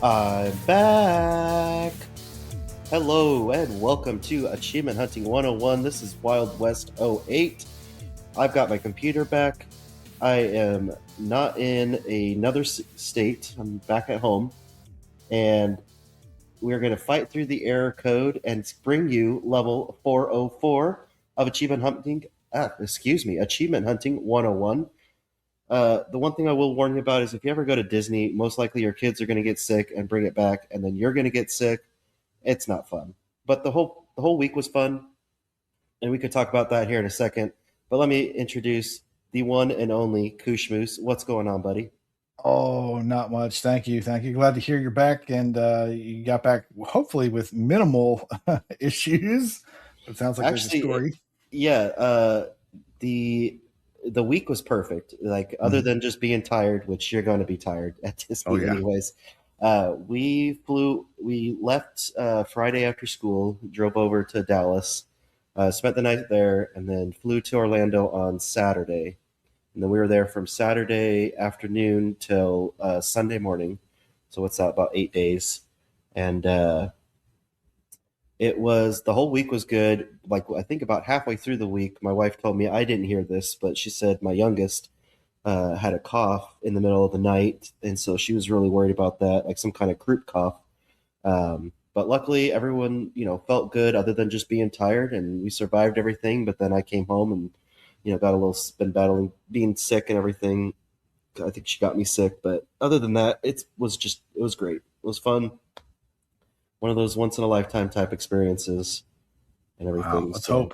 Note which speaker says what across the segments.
Speaker 1: I'm back. Hello and welcome to Achievement Hunting 101. This is Wild West 08. I've got my computer back. I am not in another state. I'm back at home. And we're going to fight through the error code and bring you level 404 of Achievement Hunting. Achievement Hunting 101. The one thing I will warn you about is if you ever go to Disney, most likely your kids are going to get sick and bring it back, and then you're going to get sick. It's not fun. But the whole week was fun, and we could talk about that here in a second. But let me introduce the one and only KooshMoose. What's going on, buddy?
Speaker 2: Oh, not much. Thank you. Thank you. Glad to hear you're back and you got back hopefully with minimal issues. It sounds like there's a
Speaker 1: Actually,
Speaker 2: story.
Speaker 1: yeah, the the week was perfect. Like other
Speaker 2: Mhm.
Speaker 1: than just being tired, which you're going to be tired at
Speaker 2: Oh
Speaker 1: Disney
Speaker 2: yeah.
Speaker 1: anyways. We left Friday after school, drove over to Dallas, spent the night there, and then flew to Orlando on Saturday. And then we were there from Saturday afternoon till Sunday morning. So what's that? About 8 days. And it was the whole week was good. Like I think about halfway through the week, my wife told me I didn't hear this, but she said my youngest had a cough in the middle of the night, and so she was really worried about that, like some kind of croup cough. But luckily, everyone felt good, other than just being tired, and we survived everything. But then I came home and got a little been battling being sick and everything. I think she got me sick, but other than that, it was great. It was fun. One of those once in a lifetime type experiences and
Speaker 2: Wow.
Speaker 1: everything.
Speaker 2: Let's
Speaker 1: So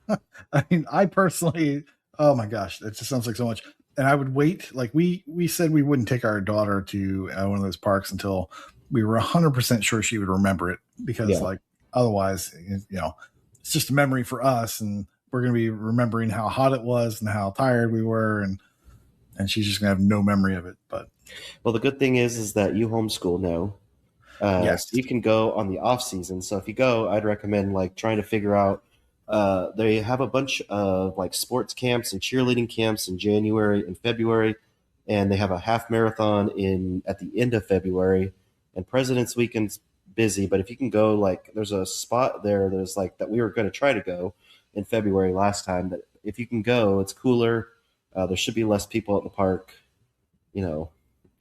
Speaker 2: hope. I mean, I personally, oh my gosh, that just sounds like so much. And I would wait. Like we said we wouldn't take our daughter to one of those parks until we were 100% sure she would remember it because
Speaker 1: yeah,
Speaker 2: like otherwise, it's just a memory for us and we're going to be remembering how hot it was and how tired we were and she's just gonna have no memory of it. But
Speaker 1: well, the good thing is that you homeschool now. So
Speaker 2: yes,
Speaker 1: you can go on the off season. So if you go, I'd recommend like trying to figure out. They have a bunch of like sports camps and cheerleading camps in January and February, and they have a half marathon in at the end of February. And President's Weekend's busy, but if you can go, like there's a spot there. There's like that we were going to try to go in February last time. That if you can go, it's cooler. There should be less people at the park. You know,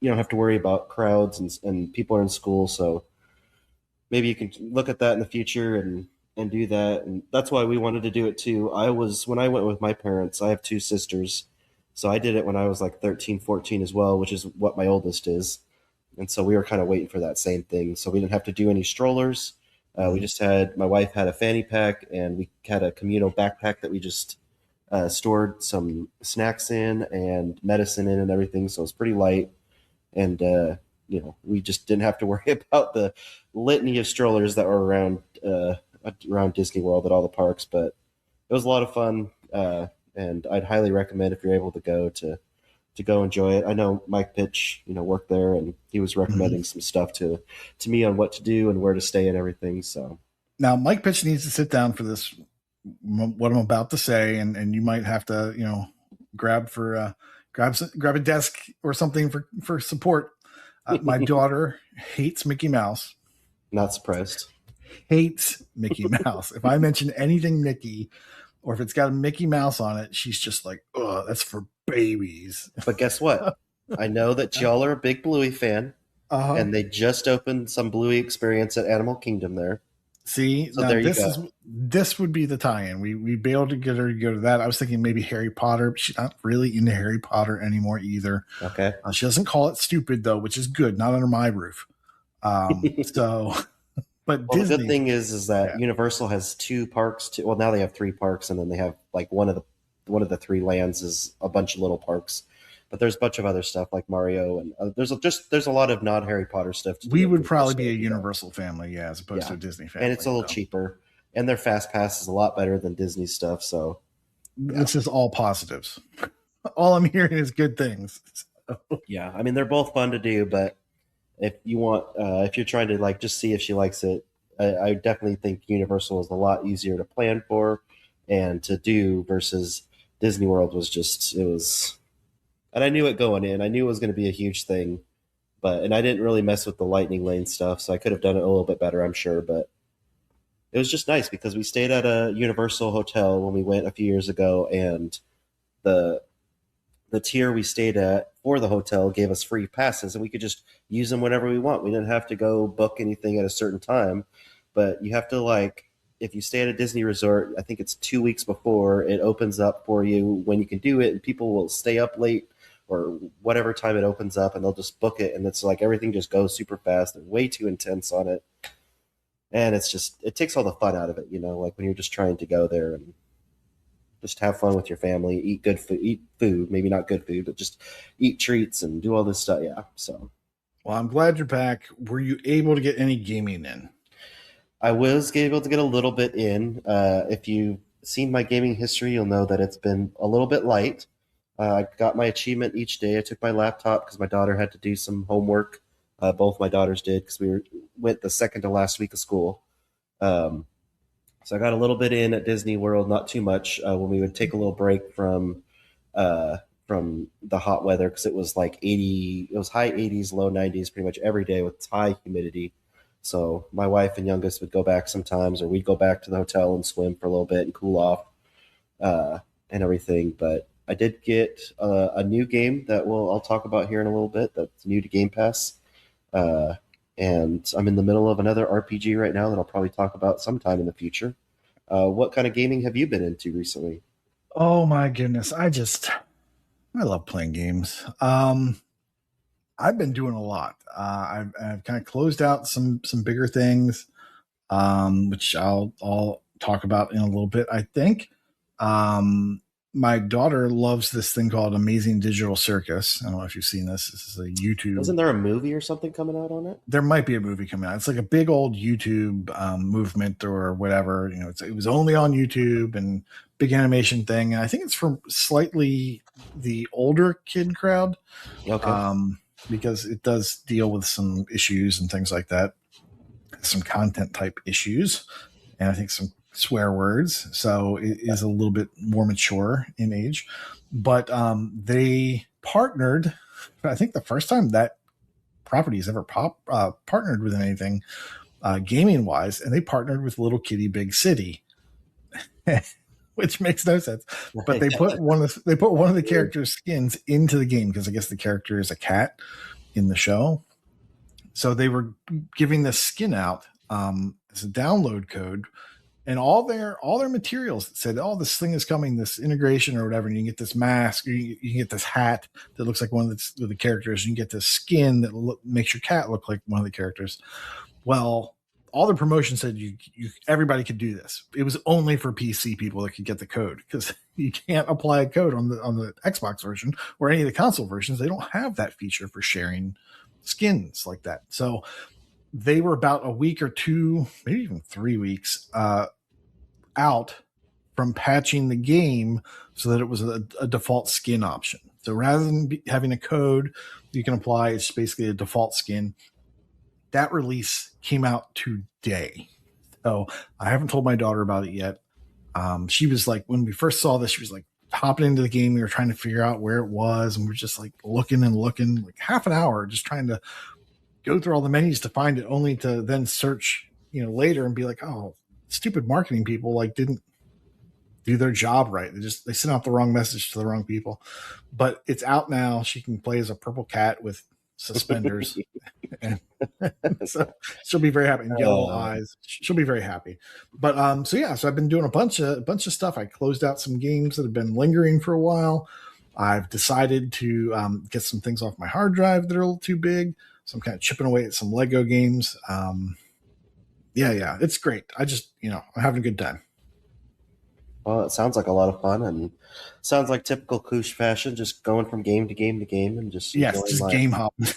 Speaker 1: you don't have to worry about crowds and people are in school, so maybe you can look at that in the future and do that. And that's why we wanted to do it too. When I went with my parents, I have two sisters, so I did it when I was like 13, 14 as well, which is what my oldest is. And so we were kind of waiting for that same thing, so we didn't have to do any strollers. We
Speaker 2: Mhm.
Speaker 1: just had my wife had a fanny pack, and we had a communal backpack that we just stored some snacks in and medicine in and everything, so it's pretty light. And we just didn't have to worry about the litany of strollers that were around Disney World at all the parks. But it was a lot of fun, and I'd highly recommend if you're able to go to go enjoy it. I know Mike Pitch, worked there, and he was
Speaker 2: Mhm.
Speaker 1: recommending some stuff to me on what to do and where to stay and everything. So
Speaker 2: Now Mike Pitch needs to sit down for this what I'm about to say, and you might have to grab for grab a desk or something for support. My daughter hates Mickey Mouse.
Speaker 1: not surprised.
Speaker 2: Hates Mickey Mouse. If I mention anything Mickey, or if it's got a Mickey Mouse on it, she's just like, "Oh, that's for babies."
Speaker 1: But guess what? I know that y'all are a big Bluey fan,
Speaker 2: Uh huh.
Speaker 1: and they just opened some Bluey experience at Animal Kingdom there.
Speaker 2: See,
Speaker 1: So
Speaker 2: now
Speaker 1: there you go.
Speaker 2: this would be the tie-in. We'd be able to get her to go to that. I was thinking maybe Harry Potter, but she's not really into Harry Potter anymore either.
Speaker 1: Okay.
Speaker 2: She doesn't call it stupid though, which is good. Not under my roof. So, but
Speaker 1: Well, the good
Speaker 2: Disney,
Speaker 1: thing is that
Speaker 2: yeah.
Speaker 1: Universal has two parks. Well, now they have three parks, and then they have like one of the three lands is a bunch of little parks. But there's a bunch of other stuff like Mario, and there's a lot of non Harry Potter stuff to do
Speaker 2: We
Speaker 1: at
Speaker 2: would probably
Speaker 1: Universal
Speaker 2: be a
Speaker 1: if you go.
Speaker 2: Universal family, yeah, as opposed to
Speaker 1: Yeah,
Speaker 2: a Disney
Speaker 1: and it's a
Speaker 2: family.
Speaker 1: little
Speaker 2: So
Speaker 1: cheaper, and their fast pass is a lot better than Disney stuff. So yeah,
Speaker 2: this is all positives. All I'm hearing is good things.
Speaker 1: yeah. I mean, they're both fun to do, but if you're trying to like just see if she likes it, I definitely think Universal is a lot easier to plan for and to do versus Disney World was just it was, and I knew it going in. I knew it was going to be a huge thing, And I didn't really mess with the lightning lane stuff, so I could have done it a little bit better, I'm sure. But it was just nice because we stayed at a Universal hotel when we went a few years ago, and the the tier we stayed at for the hotel gave us free passes, and we could just use them whenever we want. We didn't have to go book anything at a certain time, but you have to like if you stay at a Disney resort, I think it's 2 weeks before it opens up for you when you can do it, and people will stay up late or whatever time it opens up, and they'll just book it, and it's like everything just goes super fast. They're way too intense on it, and it's just it takes all the fun out of it, like when you're just trying to go there and just have fun with your family, eat food, maybe not good food, but just eat treats and do all this stuff. Yeah. So
Speaker 2: Well, I'm glad you're back. Were you able to get any gaming in?
Speaker 1: I was able to get a little bit in. If you've seen my gaming history, you'll know that it's been a little bit light. I got my achievement each day. I took my laptop because my daughter had to do some homework. Both my daughters did because went the second to last week of school. Um, So I got a little bit in at Disney World, not too much, when we would take a little break from the hot weather because it was like 80, it was high 80s, low 90s pretty much every day with high humidity. So my wife and youngest would go back sometimes, or we'd go back to the hotel and swim for a little bit and cool off and everything. But I did get a new game that I'll talk about here in a little bit. That's new to Game Pass. Uh, and I'm in the middle of another RPG right now that I'll probably talk about sometime in the future. What kind of gaming have you been into recently?
Speaker 2: Oh my goodness. I love playing games. I've been doing a lot. I've kind of closed out some bigger things, which I'll talk about in a little bit. I think my daughter loves this thing called Amazing Digital Circus. I don't know if you've seen this. This is a YouTube.
Speaker 1: Wasn't there a movie or something coming out on it?
Speaker 2: There might be a movie coming out. It's like a big old YouTube movement or whatever. It was only on YouTube and big animation thing. And I think it's for slightly the older kid crowd.
Speaker 1: Okay.
Speaker 2: Because it does deal with some issues and things like that, some content type issues, and I think some swear words. So it is a little bit more mature in age. But they partnered, I think the first time that property has ever partnered with anything gaming wise, and they partnered with Little Kitty Big City. Which makes no sense, but they put one of the characters' skins into the game because I guess the character is a cat in the show. So they were giving this skin out as a download code, and all their materials that said, "Oh, this thing is coming, this integration or whatever." And you can get this mask, or you can get this hat that looks like one of the characters. You can get this skin that makes your cat look like one of the characters. Well, all the promotion said everybody could do this. It was only for PC people that could get the code because you can't apply a code on the Xbox version or any of the console versions. They don't have that feature for sharing skins like that. So they were about a week or two, maybe even 3 weeks out from patching the game so that it was a default skin option. So rather than having a code you can apply, it's basically a default skin. That release came out today. So I haven't told my daughter about it yet. She was like, when we first saw this, she was like hopping into the game. We were trying to figure out where it was. And we're just like looking like half an hour, just trying to go through all the menus to find it, only to then search, later and be like, oh, stupid marketing people didn't do their job right. They sent out the wrong message to the wrong people. But it's out now. She can play as a purple cat with suspenders. And so she'll be very happy, and yellow eyes. She'll be very happy. But so I've been doing a bunch of stuff. I closed out some games that have been lingering for a while. I've decided to get some things off my hard drive that are a little too big. So I'm kind of chipping away at some Lego games. It's great. I'm having a good time.
Speaker 1: Well, it sounds like a lot of fun, and sounds like typical Koosh fashion, just going from game to game to game and just
Speaker 2: game hopping.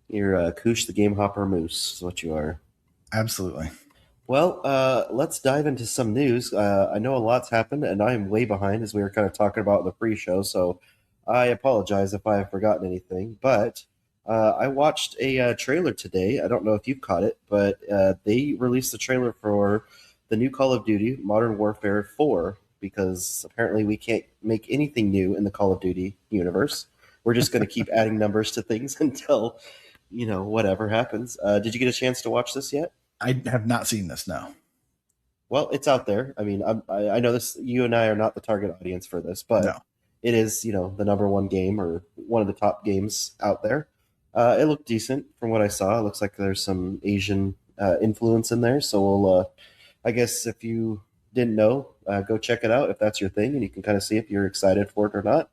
Speaker 1: You're Koosh the Game Hopper Moose is what you are.
Speaker 2: Absolutely.
Speaker 1: Well, let's dive into some news. I know a lot's happened, and I am way behind, as we were kind of talking about in the pre-show, so I apologize if I have forgotten anything. But I watched a trailer today. I don't know if you've caught it, but they released the trailer for the new Call of Duty Modern Warfare 4, because apparently we can't make anything new in the Call of Duty universe. we're just going to keep adding numbers to things until, whatever happens. Did you get a chance to watch this yet?
Speaker 2: I have not seen this. No,
Speaker 1: Well, it's out there. I mean, I know this. You and I are not the target audience for this, but
Speaker 2: no.
Speaker 1: it is, the number one game or one of the top games out there. It looked decent from what I saw. It looks like there's some Asian influence in there. So I guess if you didn't know, go check it out if that's your thing, and you can kind of see if you're excited for it or not.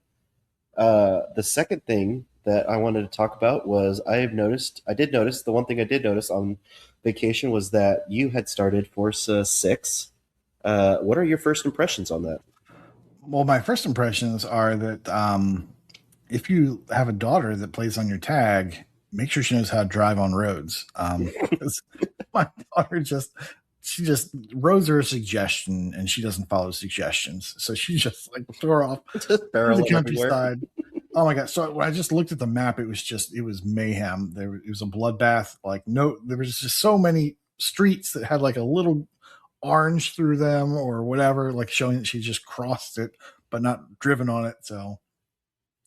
Speaker 1: The second thing that I wanted to talk about was I did notice the one thing I did notice on vacation was that you had started Forza 6. What are your first impressions on that?
Speaker 2: Well, my first impressions are that if you have a daughter that plays on your tag, make sure she knows how to drive on roads. Because my daughter she just roads are a suggestion and she doesn't follow suggestions. So she just like tore off
Speaker 1: Just
Speaker 2: through the
Speaker 1: barreling everywhere.
Speaker 2: countryside. Oh my God. So when I just looked at the map, it was mayhem. It was a bloodbath. There was just so many streets that had like a little orange through them or whatever, like showing that she just crossed it, but not driven on it. So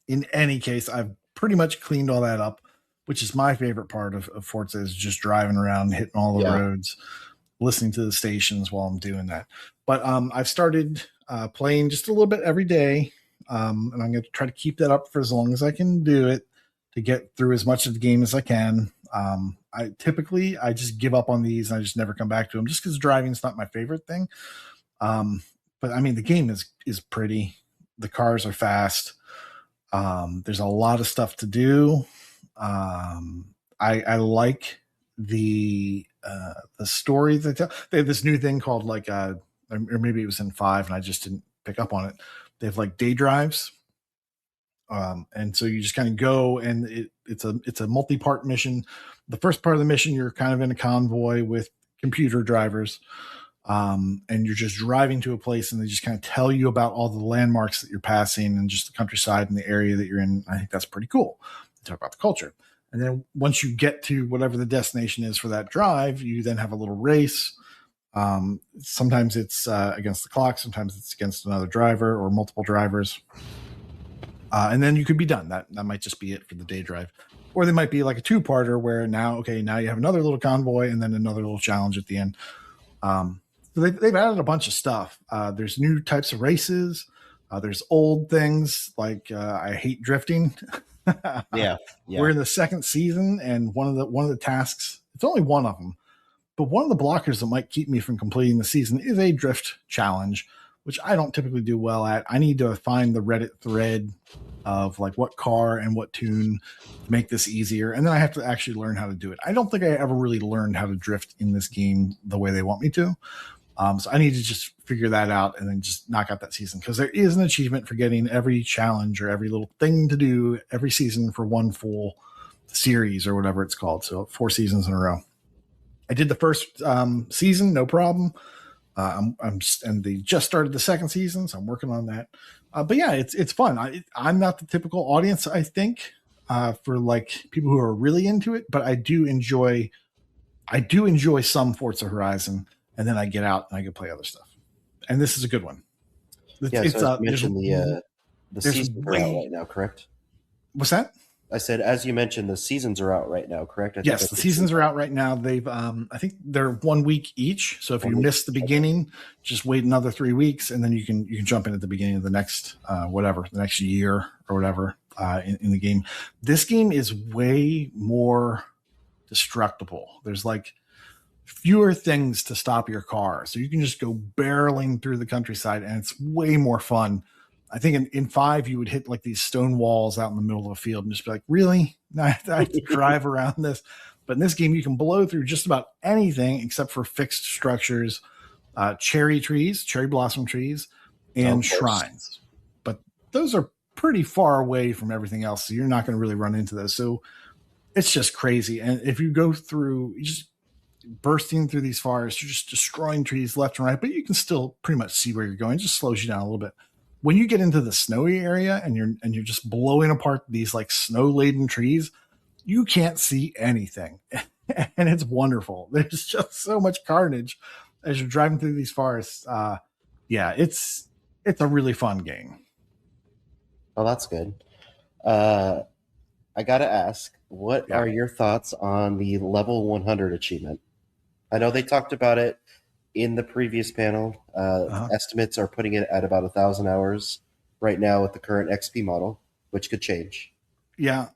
Speaker 2: in any case, I've pretty much cleaned all that up, which is my favorite part of Forza is just driving around, hitting all the
Speaker 1: Yeah.
Speaker 2: roads, listening to the stations while I'm doing that. But I've started playing just a little bit every day. And I'm going to try to keep that up for as long as I can do it to get through as much of the game as I can. I just give up on these and I just never come back to them just because driving is not my favorite thing. But I mean, the game is pretty. The cars are fast. There's a lot of stuff to do. I like the story that they have this new thing called or maybe it was in 5 and I just didn't pick up on it. They have like day drives. And so you just kind of go and it's a multi-part mission. The first part of the mission, you're kind of in a convoy with computer drivers. And you're just driving to a place and they just kind of tell you about all the landmarks that you're passing and just the countryside and the area that you're in. I think that's pretty cool. They talk about the culture. And then once you get to whatever the destination is for that drive, you then have a little race. Sometimes it's against the clock. Sometimes it's against another driver or multiple drivers. And then you could be done. That might just be it for the day drive. Or they might be like a 2-parter where now you have another little convoy and then another little challenge at the end. So they've added a bunch of stuff. There's new types of races. There's old things like I hate drifting.
Speaker 1: Yeah.
Speaker 2: We're in the second season, and one of the tasks, it's only one of them, but one of the blockers that might keep me from completing the season is a drift challenge, which I don't typically do well at. I need to find the Reddit thread of like what car and what tune to make this easier. And then I have to actually learn how to do it. I don't think I ever really learned how to drift in this game the way they want me to. So I need to just figure that out and then just knock out that season, because there is an achievement for getting every challenge or every little thing to do every season for one full series or whatever it's called. So 4 seasons in a row. I did the first season, no problem. And they just started the second season, so I'm working on that. But yeah, it's fun. I'm not the typical audience, I think, for like people who are really into it, but I do enjoy some Forza Horizon, and then I get out and I can play other stuff. And this is a good one.
Speaker 1: So you mentioned the seasons are out right now, correct?
Speaker 2: What's that?
Speaker 1: I said, as you mentioned, the seasons are out right now, correct?
Speaker 2: Yes, the seasons are out right now. They've, I think they're 1 week each. So if you miss the beginning, just wait another 3 weeks, and then you can jump in at the beginning of the next the next year or whatever in the game. This game is way more destructible. There's like fewer things to stop your car, so you can just go barreling through the countryside, and it's way more fun. I think in 5 you would hit like these stone walls out in the middle of a field and just be like, really? I have to drive around this. But in this game, you can blow through just about anything except for fixed structures, cherry blossom trees, and shrines. But those are pretty far away from everything else, so you're not going to really run into those. So it's just crazy. And if you go through, you just bursting through these forests, you're just destroying trees left and right, but you can still pretty much see where you're going. It just slows you down a little bit. When you get into the snowy area and you're just blowing apart these like snow laden trees, you can't see anything. And it's wonderful. There's just so much carnage as you're driving through these forests. It's a really fun game.
Speaker 1: Oh, that's good. Uh, I gotta ask, what
Speaker 2: Yeah.
Speaker 1: are your thoughts on the level 100 achievement? I know they talked about it in the previous panel.
Speaker 2: Uh-huh.
Speaker 1: Estimates are putting it at about 1,000 hours right now with the current XP model, which could change.
Speaker 2: Yeah.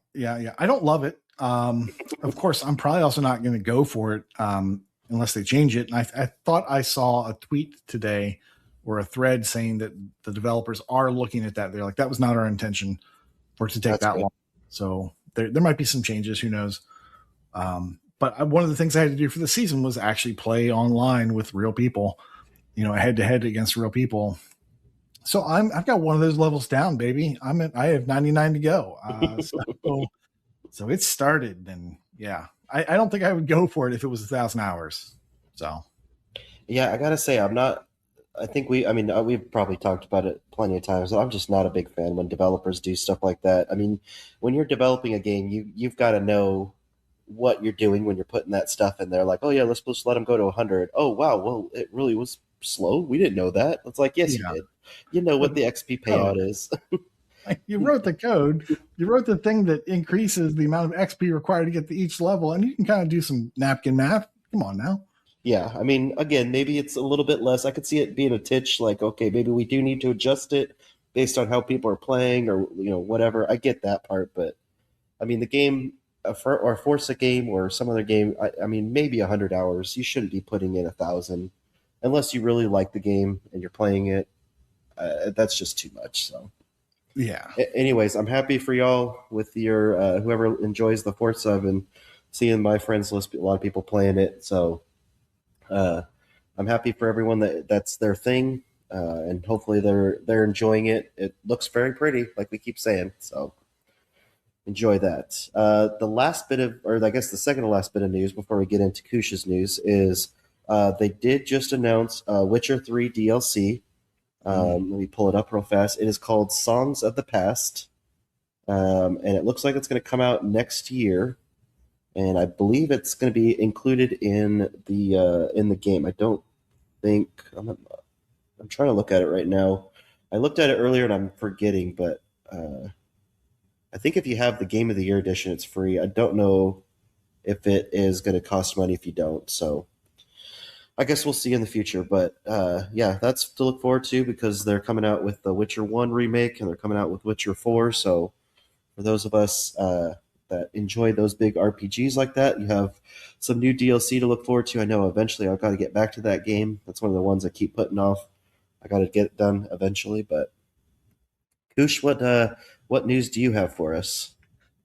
Speaker 2: I don't love it. Of course, I'm probably also not going to go for it unless they change it. And I thought I saw a tweet today or a thread saying that the developers are looking at that. They're like, that was not our intention for it to take
Speaker 1: That's
Speaker 2: that
Speaker 1: good.
Speaker 2: long. So there might be some changes. Who knows? But one of the things I had to do for the season was actually play online with real people, head to head against real people. So I've got one of those levels down, baby. I have 99 to go. So it started, and yeah, I don't think I would go for it if it was 1,000 hours. So
Speaker 1: Yeah, I gotta say, I'm not. I think I mean, we've probably talked about it plenty of times. I'm just not a big fan when developers do stuff like that. I mean, when you're developing a game, you've got to know what you're doing when you're putting that stuff in there. Like, oh yeah, let's just let them go to 100. Oh wow, well it really was slow. We didn't know that. It's like, yes, you
Speaker 2: yeah,
Speaker 1: did. You know what
Speaker 2: but
Speaker 1: the XP payout
Speaker 2: code.
Speaker 1: is.
Speaker 2: Like, you wrote the code. You wrote the thing that increases the amount of XP required to get to each level, and you can kind of do some napkin math. Come on now.
Speaker 1: Yeah, I mean, again, maybe it's a little bit less. I could see it being a titch, like, okay, maybe we do need to adjust it based on how people are playing, or whatever. I get that part, but I mean, the game, or Forza game, or some other game. I mean, maybe 100 hours. You shouldn't be putting in 1,000, unless you really like the game and you're playing it. That's just too much. So,
Speaker 2: Yeah.
Speaker 1: anyways, I'm happy for y'all with your whoever enjoys the Forza. I've been seeing my friends list a lot of people playing it, so uh, I'm happy for everyone that's their thing, and hopefully they're enjoying it. It looks very pretty, like we keep saying. So enjoy that. The last bit of, or I guess the second to last bit of news before we get into Kush's news is they did just announce Witcher 3 DLC. Let me pull it up real fast. It is called Songs of the Past, and it looks like it's going to come out next year. And I believe it's going to be included in the game. I don't think I'm trying to look at it right now. I looked at it earlier and I'm forgetting, but I think if you have the Game of the Year edition, it's free. I don't know if it is going to cost money if you don't. So I guess we'll see in the future. But yeah, that's to look forward to because they're coming out with the Witcher 1 remake and they're coming out with Witcher 4. So for those of us that enjoy those big RPGs like that, you have some new DLC to look forward to. I know eventually I've got to get back to that game. That's one of the ones I keep putting off. I got to get it done eventually. But Koosh, what news do you have for us?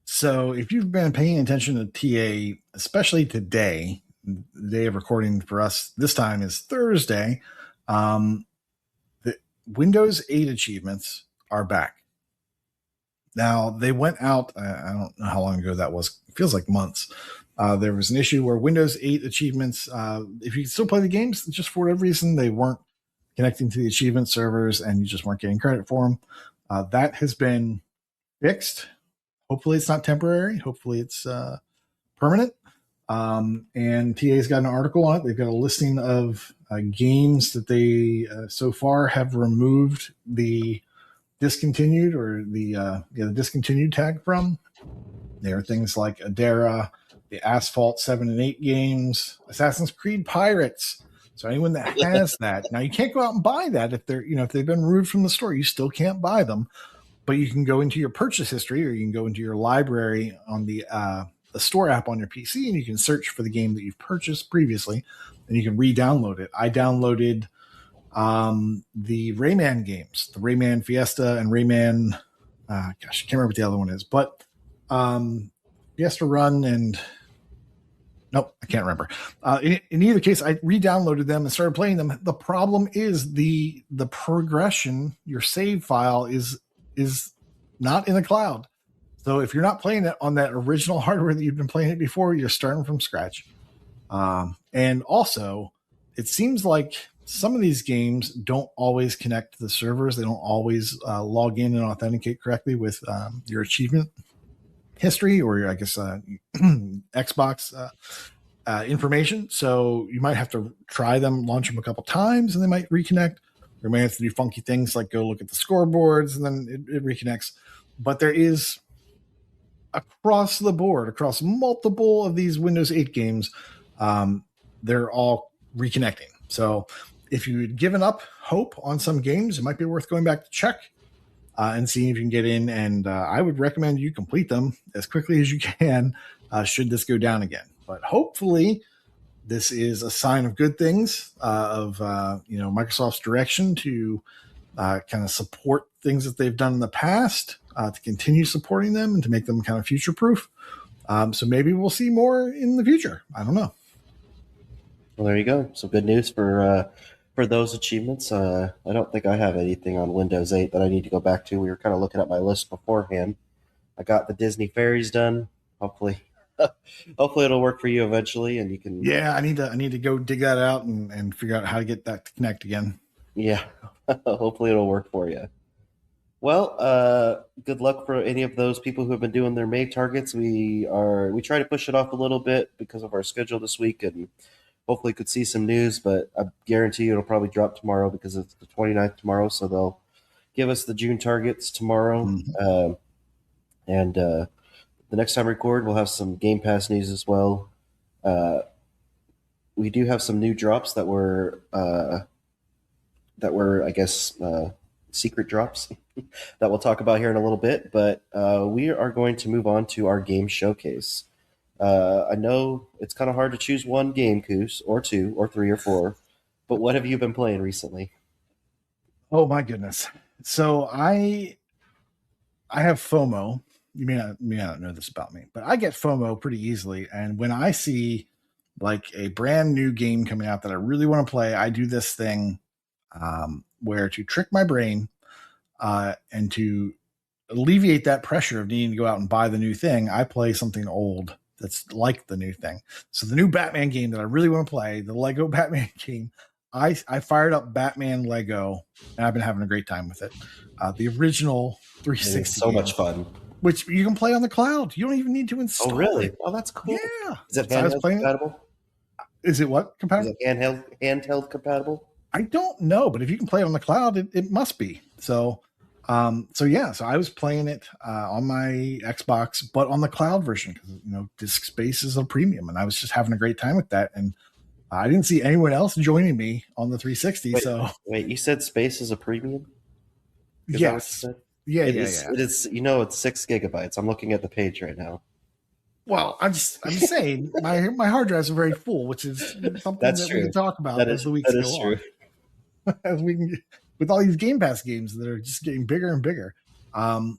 Speaker 2: So if you've been paying attention to TA, especially today, the day of recording for us this time is Thursday. The Windows 8 achievements are back. Now they went out. I don't know how long ago that was. It feels like months. There was an issue where Windows 8 achievements, if you still play the games, just for whatever reason they weren't connecting to the achievement servers, and you just weren't getting credit for them. That has been fixed. Hopefully, it's not temporary. Hopefully, it's permanent. And TA's got an article on it. They've got a listing of games that they so far have removed the discontinued or the discontinued tag from. There are things like Adara, the Asphalt 7 and 8 games, Assassin's Creed Pirates. So anyone that has that, now you can't go out and buy that if if they've been removed from the store, you still can't buy them. But you can go into your purchase history or you can go into your library on the store app on your PC and you can search for the game that you've purchased previously and you can re-download it. I downloaded the Rayman games, the Rayman Fiesta and Rayman, I can't remember what the other one is, but Fiesta Run and nope, I can't remember. In either case, I re-downloaded them and started playing them. The problem is the progression, your save file is not in the cloud. So if you're not playing it on that original hardware that you've been playing it before, you're starting from scratch. And also, it seems like some of these games don't always connect to the servers. They don't always log in and authenticate correctly with your achievement history or your, I guess, Xbox information. So you might have to try them, launch them a couple times, and they might reconnect. Or you may have to do funky things like go look at the scoreboards, and then it reconnects. But there is across the board, across multiple of these Windows 8 games, they're all reconnecting. So if you had given up hope on some games, it might be worth going back to check and seeing if you can get in. And I would recommend you complete them as quickly as you can should this go down again. But hopefully this is a sign of good things, of Microsoft's direction to kind of support things that they've done in the past, to continue supporting them and to make them kind of future proof. So maybe we'll see more in the future. I don't know.
Speaker 1: Well, there you go. Some good news for those achievements. I don't think I have anything on Windows 8 that I need to go back to. We were kind of looking at my list beforehand. I got the Disney fairies done. Hopefully, hopefully it'll work for you eventually, and you can.
Speaker 2: Yeah, I need to go dig that out and figure out how to get that to connect again.
Speaker 1: Yeah, hopefully it'll work for you. Well, good luck for any of those people who have been doing their May targets. We try to push it off a little bit because of our schedule this week, and hopefully could see some news, but I guarantee you it'll probably drop tomorrow because it's the 29th tomorrow, so they'll give us the June targets tomorrow. Mm-hmm. And the next time we record, we'll have some Game Pass news as well. We do have some new drops that were I guess, secret drops that we'll talk about here in a little bit, but we are going to move on to our game showcase. I know it's kind of hard to choose one game, Koosh, or two, or three, or four, but what have you been playing recently?
Speaker 2: Oh my goodness! So I have FOMO. You may not know this about me, but I get FOMO pretty easily, and when I see like a brand new game coming out that I really want to play, I do this thing where, to trick my brain and to alleviate that pressure of needing to go out and buy the new thing, I play something old that's like the new thing. So the new Batman game that I really want to play, the Lego Batman game, I fired up Batman Lego, and I've been having a great time with it. The original 360.
Speaker 1: It's so much fun.
Speaker 2: Which you can play on the cloud. You don't even need to install.
Speaker 1: Oh, really?
Speaker 2: It.
Speaker 1: Oh, that's cool.
Speaker 2: Yeah.
Speaker 1: Is it handheld compatible?
Speaker 2: Is it what compatible?
Speaker 1: Is it handheld compatible?
Speaker 2: I don't know, but if you can play it on the cloud, it must be. So I was playing it on my Xbox, but on the cloud version because disk space is a premium, and I was just having a great time with that. And I didn't see anyone else joining me on the 360.
Speaker 1: Wait, you said space is a premium?
Speaker 2: Yes. Yeah.
Speaker 1: It is. It's 6 gigabytes. I'm looking at the page right now.
Speaker 2: Well, I'm just saying my hard drives are very full, which is something that we can talk about as the weeks go on. As we can, with all these Game Pass games that are just getting bigger and bigger. So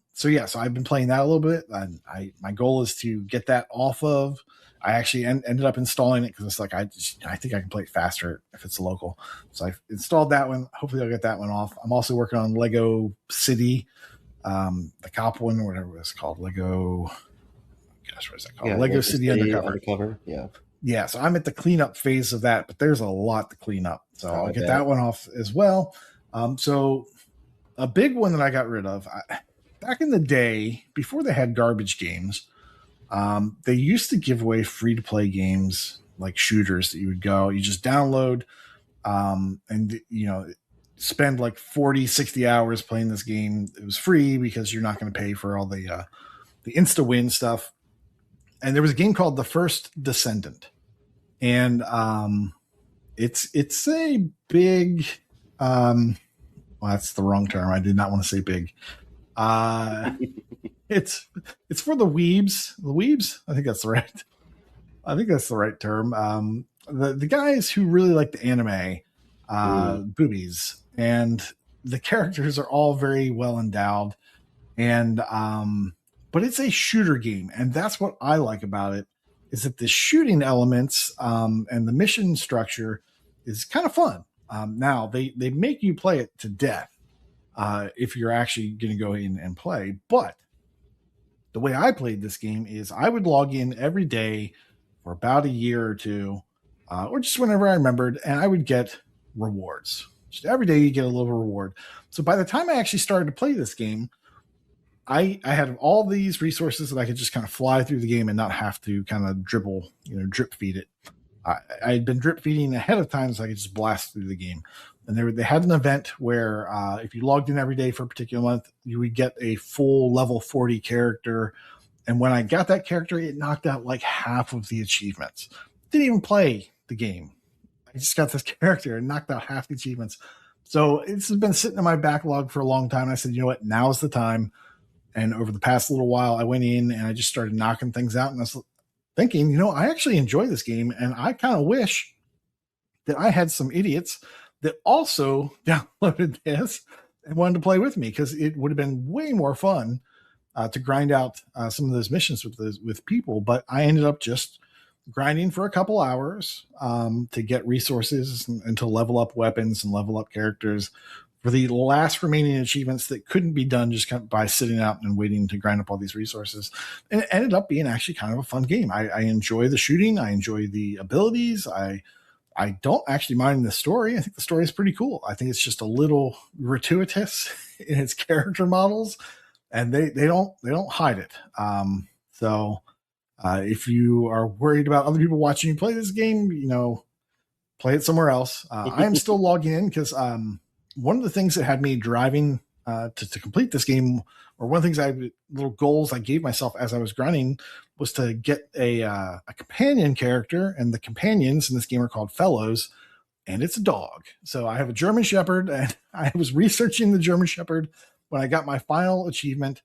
Speaker 2: I've been playing that a little bit. And my goal is to get that off of. I actually ended up installing it because it's like I think I can play it faster if it's local. So I installed that one. Hopefully I'll get that one off. I'm also working on Lego City, the cop one, or whatever it's called. Lego. Gosh, what is that called?
Speaker 1: Yeah,
Speaker 2: Lego City Undercover.
Speaker 1: Yeah.
Speaker 2: Yeah, so I'm at the cleanup phase of that, but there's a lot to clean up. So I'll get that one off as well. So a big one that I got rid of, back in the day, before they had garbage games, they used to give away free-to-play games like shooters that you just download and spend like 40, 60 hours playing this game. It was free because you're not going to pay for all the insta-win stuff. And there was a game called The First Descendant. And it's a big well, that's the wrong term. I did not want to say big. It's for the weebs. The weebs? I think that's the right term. The guys who really like the anime, boobies. And the characters are all very well endowed. And but it's a shooter game, and that's what I like about it, is that the shooting elements and the mission structure is kind of fun. Now, they make you play it to death if you're actually going to go in and play. But the way I played this game is I would log in every day for about a year or two, or just whenever I remembered, and I would get rewards. Just every day you get a little reward. So by the time I actually started to play this game, I had all these resources that I could just kind of fly through the game and not have to kind of drip feed it. I had been drip feeding ahead of time, so I could just blast through the game. And they had an event where if you logged in every day for a particular month, you would get a full level 40 character And when I got that character, it knocked out like half of the achievements. Didn't even play the game. I just got this character and knocked out half the achievements. So it's been sitting in my backlog for a long time. And I said, you know what? Now's the time. And over the past little while, I went in and I just started knocking things out. And I was thinking, you know, I actually enjoy this game. And I kind of wish that I had some idiots that also downloaded this and wanted to play with me, because it would have been way more fun to grind out some of those missions with people. But I ended up just grinding for a couple hours to get resources and to level up weapons and level up characters for the last remaining achievements that couldn't be done just kind of by sitting out and waiting to grind up all these resources. And it ended up being actually kind of a fun game. I enjoy the shooting. I enjoy the abilities. I don't actually mind the story. I think the story is pretty cool. I think it's just a little gratuitous in its character models, and they don't hide it. So if you are worried about other people watching you play this game, you know, play it somewhere else. I am still logging in because one of the things that had me driving to complete this game, or one of the things little goals I gave myself as I was grinding, was to get a companion character, and the companions in this game are called fellows, and it's a dog. So I have a German Shepherd, and I was researching the German Shepherd when I got my final achievement.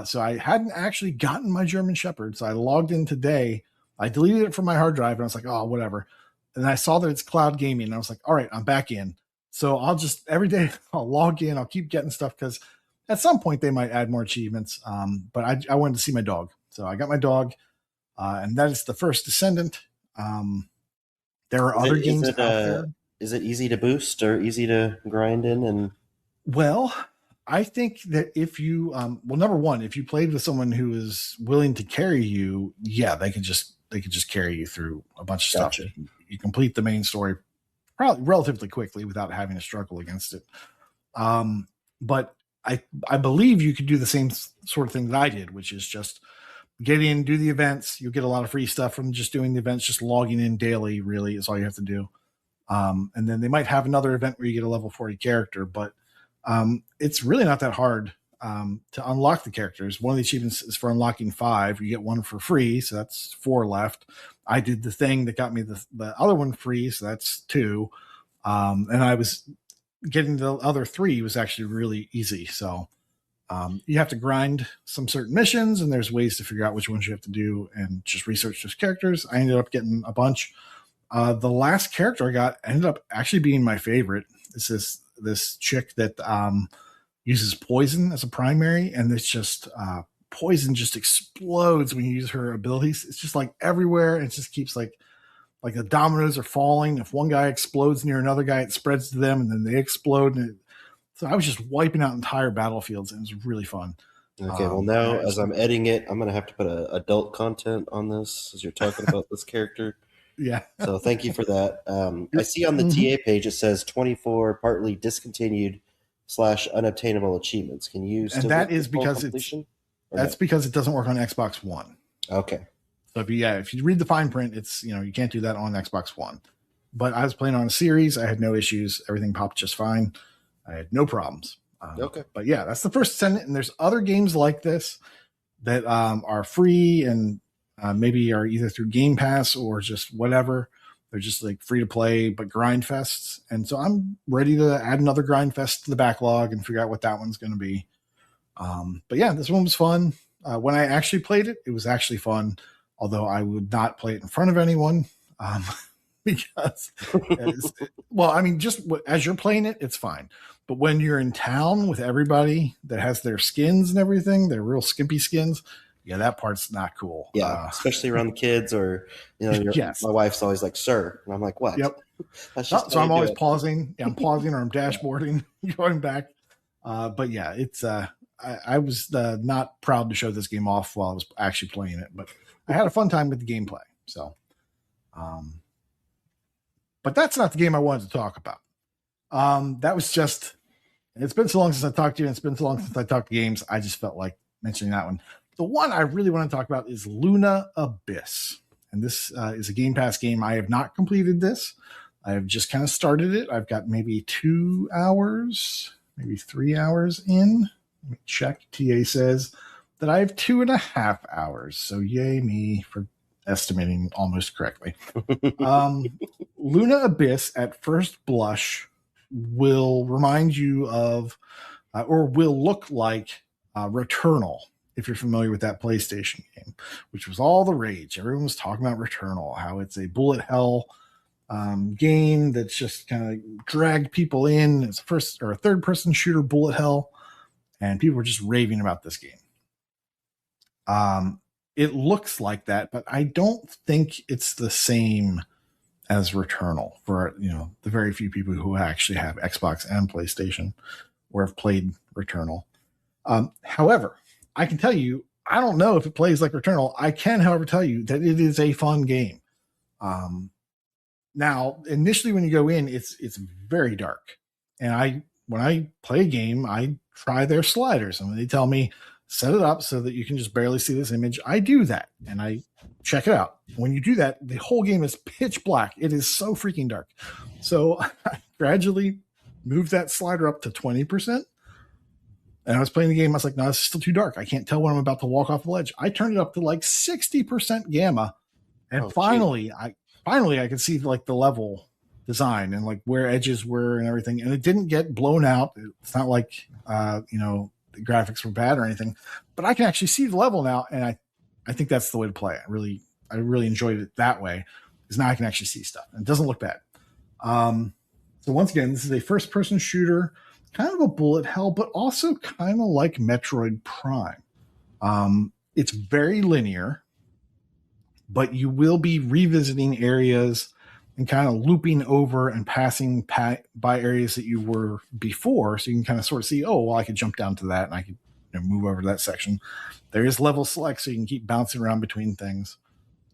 Speaker 2: So I hadn't actually gotten my German Shepherd. So I logged in today. I deleted it from my hard drive, and I was like, oh, whatever. And I saw that it's cloud gaming, and I was like, all right, I'm back in. So I'll just, every day I'll log in, I'll keep getting stuff, because at some point they might add more achievements. But I wanted to see my dog. So I got my dog, and that is the first Descendant. There are other games out there.
Speaker 1: Is it easy to boost or easy to grind in? And
Speaker 2: well, I think that if you, well, number one, if you played with someone who is willing to carry you, yeah, they could just carry you through a bunch of
Speaker 1: Gotcha.
Speaker 2: stuff. You complete the main story probably relatively quickly without having to struggle against it. But I believe you could do the same sort of thing that I did, which is just get in, do the events. You'll get a lot of free stuff from just doing the events. Just logging in daily really is all you have to do. And then they might have another event where you get a level 40 character, but it's really not that hard to unlock the characters. One of the achievements is for unlocking 5. You get one for free, so that's 4 left. I did the thing that got me the other one free, so that's 2. And I was getting the other 3 was actually really easy. So you have to grind some certain missions, and there's ways to figure out which ones you have to do and just research those characters. I ended up getting a bunch. The last character I got ended up actually being my favorite. It's this chick that uses poison as a primary, and it's just poison just explodes when you use her abilities. It's just like everywhere. It just keeps like the dominoes are falling. If one guy explodes near another guy, it spreads to them, and then they explode. So I was just wiping out entire battlefields, and it was really fun.
Speaker 1: Okay, well now as I'm editing it, I'm gonna have to put adult content on this as you're talking about this character.
Speaker 2: Yeah.
Speaker 1: So thank you for that. I see on the TA page it says 24 partly discontinued / unobtainable achievements. Can you still?
Speaker 2: And that is because because it doesn't work on Xbox One.
Speaker 1: Okay.
Speaker 2: So if you read the fine print, it's, you know, you can't do that on Xbox One. But I was playing on a series. I had no issues. Everything popped just fine. I had no problems.
Speaker 1: Okay.
Speaker 2: But yeah, that's the first Descendant. And there's other games like this that are free and maybe are either through Game Pass or just whatever. They're just like free to play, but grind fests. And so I'm ready to add another grind fest to the backlog and figure out what that one's going to be. But yeah, this one was fun. When I actually played it, it was actually fun. Although I would not play it in front of anyone because, well, I mean, just as you're playing it, it's fine. But when you're in town with everybody that has their skins and everything, their real skimpy skins, yeah, that part's not cool.
Speaker 1: Yeah, especially around the kids, or
Speaker 2: yes.
Speaker 1: My wife's always like, "Sir," and I'm like, "What?"
Speaker 2: Yep.
Speaker 1: So
Speaker 2: I'm always pausing. Yeah, I'm pausing or I'm dashboarding, going back. But yeah, it's I was not proud to show this game off while I was actually playing it, but I had a fun time with the gameplay. So, but that's not the game I wanted to talk about. That was just, it's been so long since I talked to you, and it's been so long since I talked to games. I just felt like mentioning that one. The one I really want to talk about is Luna Abyss. And this is a Game Pass game. I have not completed this. I have just kind of started it. I've got maybe 2 hours, maybe 3 hours in. Let me check. TA says that I have 2.5 hours. So yay me for estimating almost correctly. Luna Abyss at first blush will remind you of, or will look like Returnal, if you're familiar with that PlayStation game, which was all the rage. Everyone was talking about Returnal, how it's a bullet hell game that's just kind of dragged people in. It's a first or a third person shooter bullet hell, and people were just raving about this game. It looks like that, but I don't think it's the same as Returnal for, the very few people who actually have Xbox and PlayStation or have played Returnal. However, I can tell you, I don't know if it plays like Returnal. I can, however, tell you that it is a fun game. Now, initially when you go in, it's very dark. And when I play a game, I try their sliders. And when they tell me, set it up so that you can just barely see this image, I do that. And I check it out. When you do that, the whole game is pitch black. It is so freaking dark. So I gradually moved that slider up to 20%. And I was playing the game. I was like, no, this is still too dark. I can't tell when I'm about to walk off the ledge. I turned it up to like 60% gamma. And finally I could see like the level design and like where edges were and everything. And it didn't get blown out. It's not like, the graphics were bad or anything, but I can actually see the level now. And I think that's the way to play it. I really enjoyed it that way, because now I can actually see stuff and it doesn't look bad. So once again, this is a first person shooter, kind of a bullet hell, but also kind of like Metroid Prime. It's very linear, but you will be revisiting areas and kind of looping over and passing by areas that you were before. So you can kind of sort of see, oh, well, I could jump down to that and I could move over to that section. There is level select, so you can keep bouncing around between things.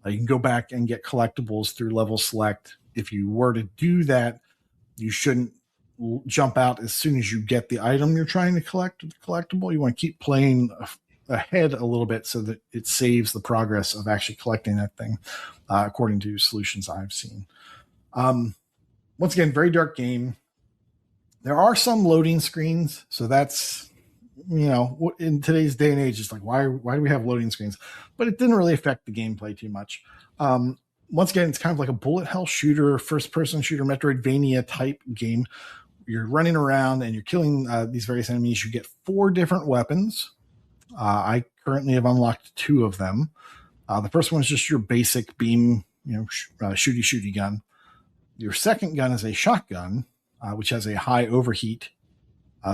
Speaker 2: You can go back and get collectibles through level select. If you were to do that, you shouldn't jump out as soon as you get the item you're trying to collect, the collectible. You want to keep playing ahead a little bit so that it saves the progress of actually collecting that thing, according to solutions I've seen. Once again, very dark game. There are some loading screens, so that's, in today's day and age, it's like, why do we have loading screens? But it didn't really affect the gameplay too much. Once again, it's kind of like a bullet hell shooter, first person shooter, Metroidvania type game. You're running around and you're killing these various enemies. You get 4 different weapons. I currently have unlocked 2 of them. The first one is just your basic beam, shooty gun. Your second gun is a shotgun, which has a high overheat.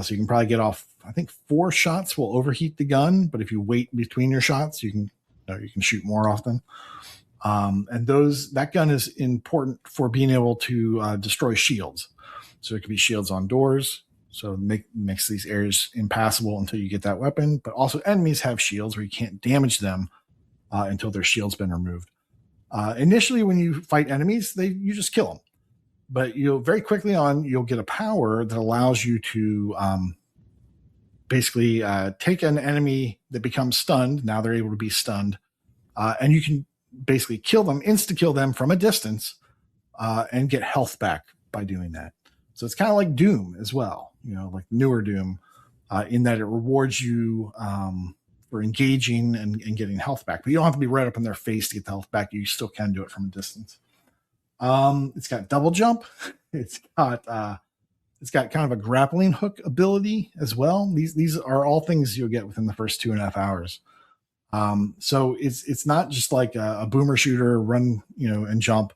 Speaker 2: So you can probably get off, I think 4 shots will overheat the gun, but if you wait between your shots, you can shoot more often. And that gun is important for being able to destroy shields. So it could be shields on doors. So makes these areas impassable until you get that weapon. But also enemies have shields where you can't damage them until their shield's been removed. Initially, when you fight enemies, you just kill them. But very quickly on, you'll get a power that allows you to basically take an enemy that becomes stunned. Now they're able to be stunned. And you can basically insta-kill them from a distance and get health back by doing that. So it's kind of like Doom as well, like newer Doom, in that it rewards you for engaging and getting health back. But you don't have to be right up in their face to get the health back. You still can do it from a distance. It's got double jump. It's got kind of a grappling hook ability as well. These are all things you'll get within the first 2.5 hours. So it's not just like a boomer shooter, run, and jump.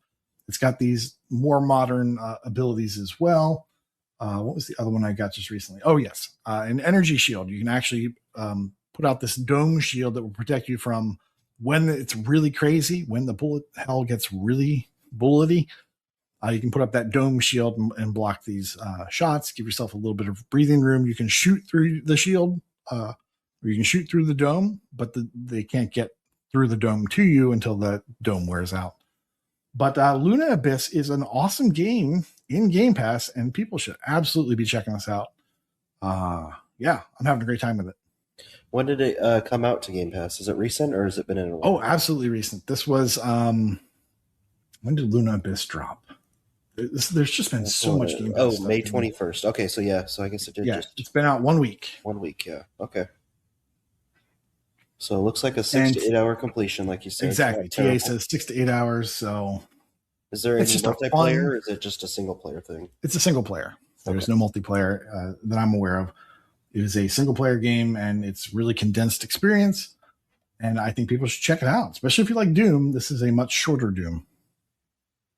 Speaker 2: It's got these more modern abilities as well. What was the other one I got just recently? Oh, yes. An energy shield. You can actually put out this dome shield that will protect you from when it's really crazy, when the bullet hell gets really bullety. You can put up that dome shield and block these shots, give yourself a little bit of breathing room. You can shoot through the shield, or you can shoot through the dome, but they can't get through the dome to you until the dome wears out. But Luna Abyss is an awesome game in Game Pass, and people should absolutely be checking this out. Yeah, I'm having a great time with it.
Speaker 1: When did it come out to Game Pass? Is it recent or has it been in a while?
Speaker 2: Oh, absolutely recent. This was, when did Luna Abyss drop? There's just been so much Game Pass
Speaker 1: stuff. May 21st. Okay, so yeah, so I guess it did
Speaker 2: it's been out 1 week.
Speaker 1: 1 week, yeah. Okay. So it looks like a 6 to 8 hour completion, like you said. It's
Speaker 2: exactly,
Speaker 1: not
Speaker 2: TA
Speaker 1: terrible.
Speaker 2: says 6 to 8 hours. So
Speaker 1: Is there
Speaker 2: it's
Speaker 1: any
Speaker 2: just a
Speaker 1: multiplayer,
Speaker 2: fun.
Speaker 1: or is it just a single player thing?
Speaker 2: It's a single player.
Speaker 1: Okay.
Speaker 2: There's no multiplayer that I'm aware of. It is a single player game, and it's really condensed experience. And I think people should check it out, especially if you like Doom. This is a much shorter Doom.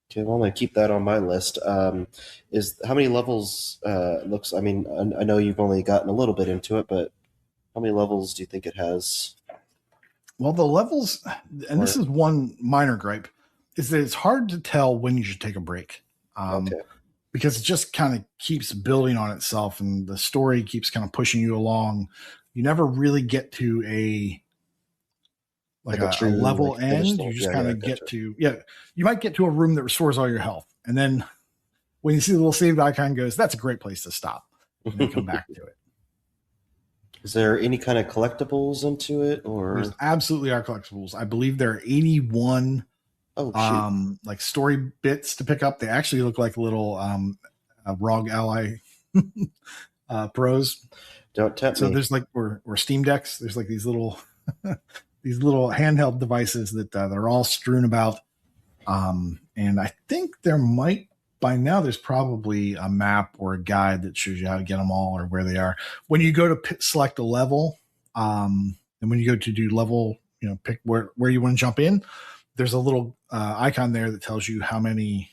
Speaker 1: Okay, well, I'm gonna keep that on my list. Is how many levels? Looks. I mean, I know you've only gotten a little bit into it, but how many levels do you think it has?
Speaker 2: Well, the levels, and this
Speaker 1: Or
Speaker 2: is one minor gripe, is that it's hard to tell when you should take a break.
Speaker 1: okay,
Speaker 2: Because it just kind of keeps building on itself and the story keeps kind of pushing you along. You never really get to
Speaker 1: like a
Speaker 2: a
Speaker 1: true like
Speaker 2: level
Speaker 1: finish
Speaker 2: end.
Speaker 1: line.
Speaker 2: You just
Speaker 1: Yeah,
Speaker 2: kind
Speaker 1: yeah,
Speaker 2: of get
Speaker 1: gotcha.
Speaker 2: to, you might get to a room that restores all your health. And then when you see the little saved icon goes, that's a great place to stop and then come back to it.
Speaker 1: Is there any kind of collectibles into it,
Speaker 2: There's
Speaker 1: or
Speaker 2: absolutely are collectibles. I believe there are 81
Speaker 1: oh shoot,
Speaker 2: like story bits to pick up. They actually look like little ROG Ally pros.
Speaker 1: don't tempt
Speaker 2: So
Speaker 1: me.
Speaker 2: there's like or Steam decks. There's like these little these little handheld devices that they're all strewn about. And I think there might by now there's probably a map or a guide that shows you how to get them all or where they are. When you go to select a level, and when you go to do level, pick where you want to jump in. There's a little icon there that tells you how many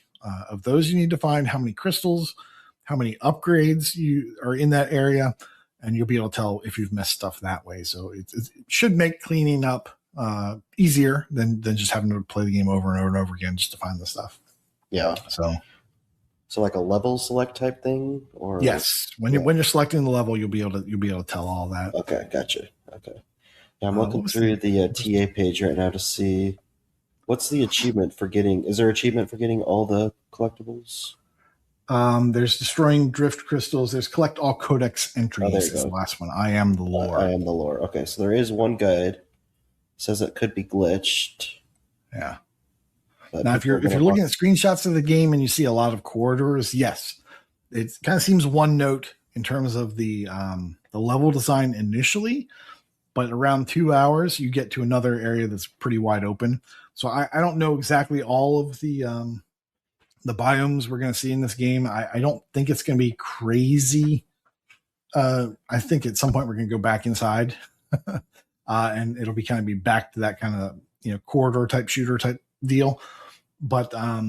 Speaker 2: of those you need to find, how many crystals, how many upgrades you are in that area, and you'll be able to tell if you've missed stuff that way. So it should make cleaning up easier than just having to play the game over and over and over again just to find the stuff.
Speaker 1: Yeah,
Speaker 2: So
Speaker 1: like a level select type thing, or
Speaker 2: yes, when
Speaker 1: yeah.
Speaker 2: you're selecting the level, you'll be able to tell all that.
Speaker 1: Okay, gotcha. Okay, yeah, I'm
Speaker 2: What
Speaker 1: looking
Speaker 2: was
Speaker 1: through the TA page right now to see what's the achievement for getting. Is there achievement for getting all the collectibles?
Speaker 2: There's destroying drift crystals. There's collect all codex
Speaker 1: Oh, there
Speaker 2: entries
Speaker 1: you
Speaker 2: is the
Speaker 1: go.
Speaker 2: last one. I am the
Speaker 1: I
Speaker 2: lore.
Speaker 1: am the lore. Okay, so there is one guide. It says it could be glitched.
Speaker 2: Yeah.
Speaker 1: But
Speaker 2: Now, if
Speaker 1: people
Speaker 2: you're
Speaker 1: are gonna
Speaker 2: looking
Speaker 1: want.
Speaker 2: at screenshots of the game and you see a lot of corridors, yes, it kind of seems one note in terms of the level design initially, but around 2 hours you get to another area that's pretty wide open. So I don't know exactly all of the biomes we're going to see in this game. I don't think it's going to be crazy. I think at some point we're going to go back inside, and it'll be kind of be back to that kind of corridor type shooter type deal. But I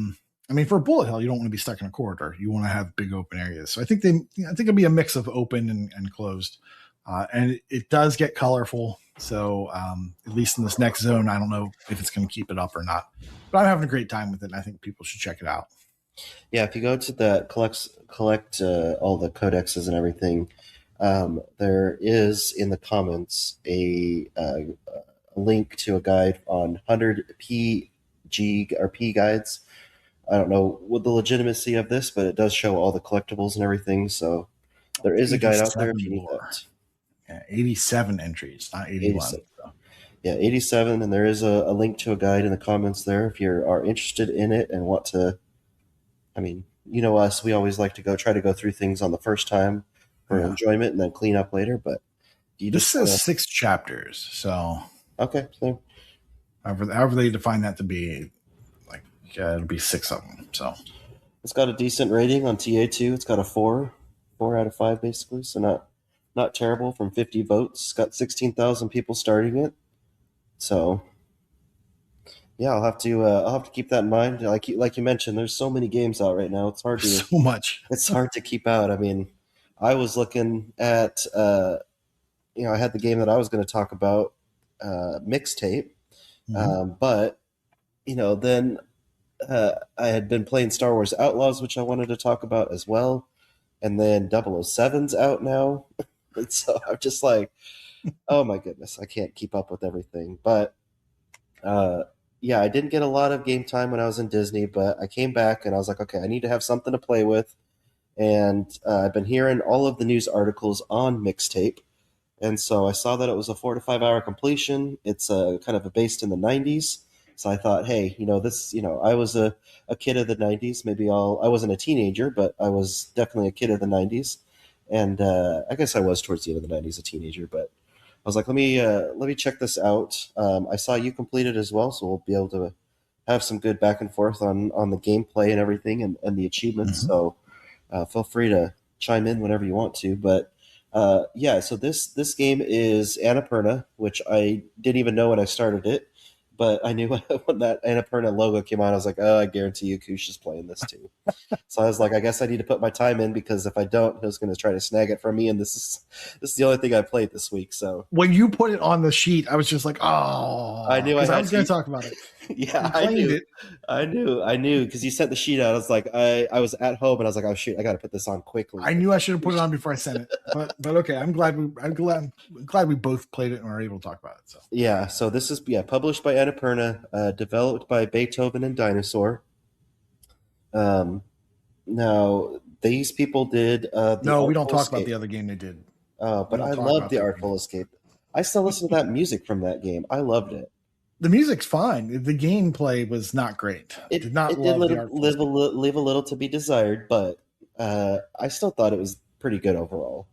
Speaker 2: mean, for a bullet hell, you don't want to be stuck in a corridor. You want to have big open areas. So I think it'll be a mix of open and closed, and it does get colorful. So at least in this next zone, I don't know if it's going to keep it up or not. But I'm having a great time with it, and I think people should check it out.
Speaker 1: Yeah, if you go to the collect all the codexes and everything, there is in the comments a link to a guide on 100 PG or P guides. I don't know what the legitimacy of this, but it does show all the collectibles and everything. So there is a guide out there if you need
Speaker 2: Lore.
Speaker 1: that.
Speaker 2: Yeah, 87 entries, not 81.
Speaker 1: 87. Yeah, 87, and there is a link to a guide in the comments there if you are interested in it and want to. I mean, you know us, we always like to try to go through things on the first time for enjoyment and then clean up later. But you
Speaker 2: this
Speaker 1: just
Speaker 2: says 6 chapters, so
Speaker 1: okay. So
Speaker 2: however they define that to be, like it'll be 6 of them. So
Speaker 1: it's got a decent rating on TA2. It's got a 4 out of 5 basically. So not terrible from 50 votes. It's got 16,000 people starting it. So yeah, I'll have to keep that in mind. Like you mentioned, there's so many games out right now. It's hard to
Speaker 2: so much.
Speaker 1: It's hard to keep out. I mean, I was looking at I had the game that I was going to talk about, Mixtape, but then I had been playing Star Wars Outlaws, which I wanted to talk about as well, and then 007's out now, and so I'm just like, oh my goodness, I can't keep up with everything. But yeah, I didn't get a lot of game time when I was in Disney, but I came back and I was like, okay, I need to have something to play with. And I've been hearing all of the news articles on Mixtape. And so I saw that it was a 4 to 5 hour completion. It's kind of based in the 90s. So I thought, hey, I was a kid of the 90s. I wasn't a teenager, but I was definitely a kid of the 90s. And I guess I was towards the end of the 90s a teenager. But was like, let me check this out. I saw you complete it as well, so we'll be able to have some good back and forth on the gameplay and everything and the achievements.
Speaker 2: Mm-hmm.
Speaker 1: So feel free to chime in whenever you want to. But yeah, so this game is Annapurna, which I didn't even know when I started it, but I knew when that Annapurna logo came on, I was like, oh, I guarantee you, Koosh is playing this too. So I was like, I guess I need to put my time in because if I don't, he's going to try to snag it from me, and this is the only thing I played this week. So
Speaker 2: When you put it on the sheet, I was just like,
Speaker 1: I
Speaker 2: oh,
Speaker 1: knew I
Speaker 2: because I
Speaker 1: had
Speaker 2: was going
Speaker 1: to.
Speaker 2: to talk about it.
Speaker 1: Yeah,
Speaker 2: You claimed it.
Speaker 1: I knew because you sent the sheet out. I was like, I was at home and I was like, oh shoot, I got to put this on quickly.
Speaker 2: I knew I should have put it on before I sent it, but okay. I'm glad we both played it and were able to talk about it. So
Speaker 1: Yeah, so this is published by Annapurna, developed by Beethoven and Dinosaur. Um, Now these people did the
Speaker 2: no, we don't
Speaker 1: Artful
Speaker 2: talk about
Speaker 1: Escape.
Speaker 2: the other game they did. We
Speaker 1: But
Speaker 2: don't
Speaker 1: I
Speaker 2: talk
Speaker 1: love
Speaker 2: about
Speaker 1: the
Speaker 2: the other game.
Speaker 1: Artful Escape. I still listen to that music from that game. I loved it.
Speaker 2: The music's fine. The gameplay was not great. Did not
Speaker 1: It did
Speaker 2: love the Artful Escape.
Speaker 1: leave a little to be desired, but I still thought it was pretty good overall.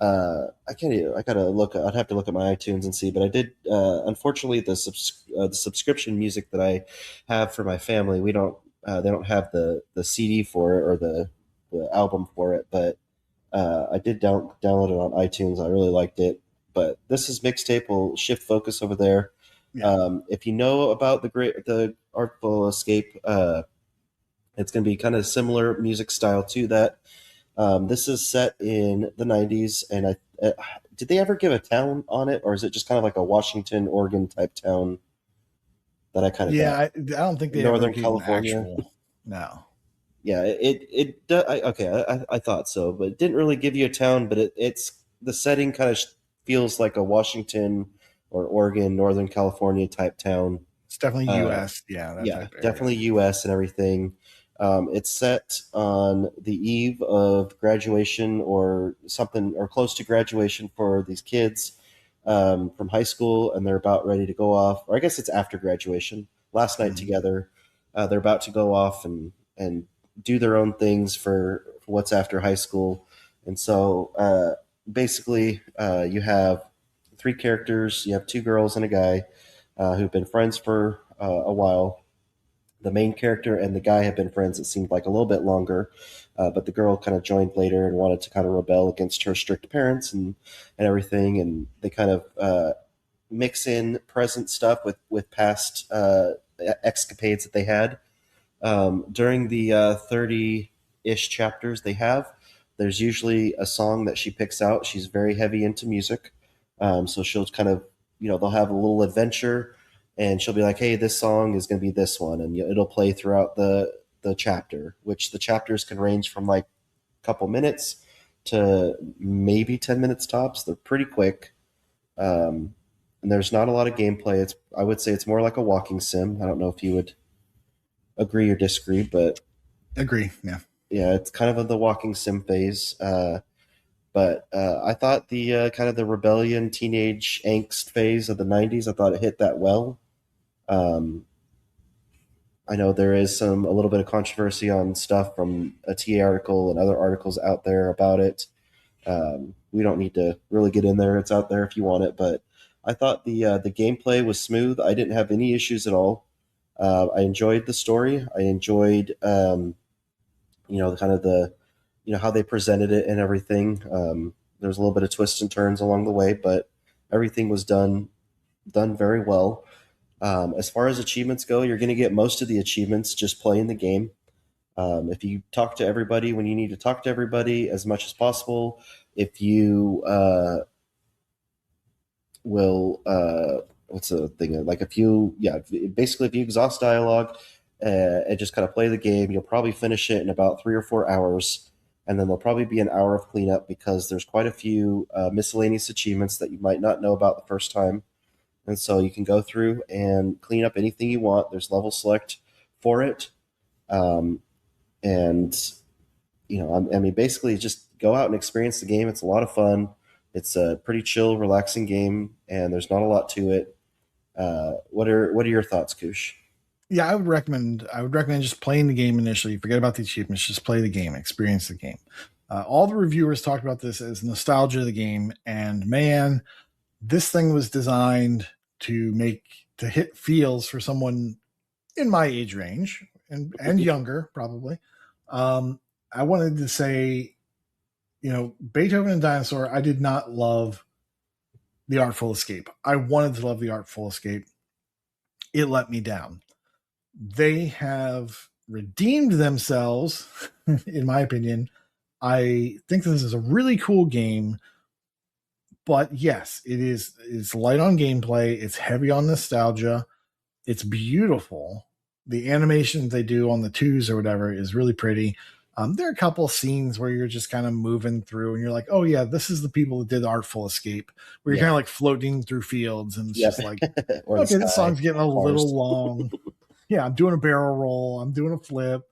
Speaker 1: I can't. I gotta look. I'd have to look at my iTunes and see. But I did. Unfortunately, the subscription music that I have for my family, we don't. They don't have the CD for it or the album for it. But I did download it on iTunes. I really liked it. But this is Mixtape. We'll shift focus over there.
Speaker 2: Yeah.
Speaker 1: If you know about the Artful Escape, it's going to be kind of similar music style to that. This is set in the 90s, and did they ever give a town on it, or is it just kind of like a Washington, Oregon type town that I kind of
Speaker 2: Yeah,
Speaker 1: got?
Speaker 2: I don't think they ever
Speaker 1: Northern
Speaker 2: gave an
Speaker 1: California.
Speaker 2: actual. No.
Speaker 1: Yeah, I thought so, but it didn't really give you a town, but it's the setting kind of feels like a Washington or Oregon, Northern California type town.
Speaker 2: It's definitely
Speaker 1: Uh,
Speaker 2: U.S. Yeah, that
Speaker 1: yeah,
Speaker 2: type of area.
Speaker 1: definitely U.S. and everything. It's set on the eve of graduation or something, or close to graduation for these kids from high school, and they're about ready to go off. Or I guess it's after graduation, last night
Speaker 2: Mhm.
Speaker 1: together. They're about to go off and do their own things for what's after high school. And so basically, you have three characters. You have two girls and a guy who've been friends for a while. The main character and the guy have been friends, it seemed like a little bit longer, but the girl kind of joined later and wanted to kind of rebel against her strict parents and everything. And they kind of mix in present stuff with past escapades that they had during the 30-ish chapters they have. There's usually a song that she picks out. She's very heavy into music, so she'll kind of, they'll have a little adventure, and she'll be like, "Hey, this song is going to be this one," and it'll play throughout the chapter, which the chapters can range from like a couple minutes to maybe 10 minutes tops. They're pretty quick, and there's not a lot of gameplay. I would say it's more like a walking sim. I don't know if you would agree or disagree, but
Speaker 2: Agree. Yeah.
Speaker 1: yeah, it's kind of the walking sim phase. But I thought the kind of the rebellion, teenage angst phase of the '90s, I thought it hit that well. Um, I know there is a little bit of controversy on stuff from a TA article and other articles out there about it. We don't need to really get in there. It's out there if you want it. But I thought the gameplay was smooth. I didn't have any issues at all. I enjoyed the story. I enjoyed kind of how they presented it and everything. There was a little bit of twists and turns along the way, but everything was done very well. As far as achievements go, you're going to get most of the achievements just playing the game. If you talk to everybody when you need to talk to everybody as much as possible, if you will, what's the thing? Like if you, yeah, basically if you exhaust dialogue and just kind of play the game, you'll probably finish it in about 3 or 4 hours. And then there'll probably be an hour of cleanup because there's quite a few miscellaneous achievements that you might not know about the first time. And so you can go through and clean up anything you want. There's level select for it. Um, and, I mean, basically just go out and experience the game. It's a lot of fun. It's a pretty chill, relaxing game, and there's not a lot to it. What are your thoughts, Koosh?
Speaker 2: Yeah, I would recommend just playing the game initially. Forget about the achievements. Just play the game, experience the game. All the reviewers talked about this as nostalgia of the game, and man, this thing was designed to hit feels for someone in my age range and younger, probably. I wanted to say, Beethoven and Dinosaur, I did not love The Artful Escape. I wanted to love The Artful Escape. It let me down. They have redeemed themselves, in my opinion. I think this is a really cool game, but yes, it's light on gameplay. It's heavy on nostalgia. It's beautiful. The animation they do on the twos or whatever is really pretty. There are a couple of scenes where you're just kind of moving through and you're like, oh yeah, this is the people that did Artful Escape, where you're kind of like floating through fields and it's just like, okay, this song's getting a little long. Yeah, I'm doing a barrel roll. I'm doing a flip.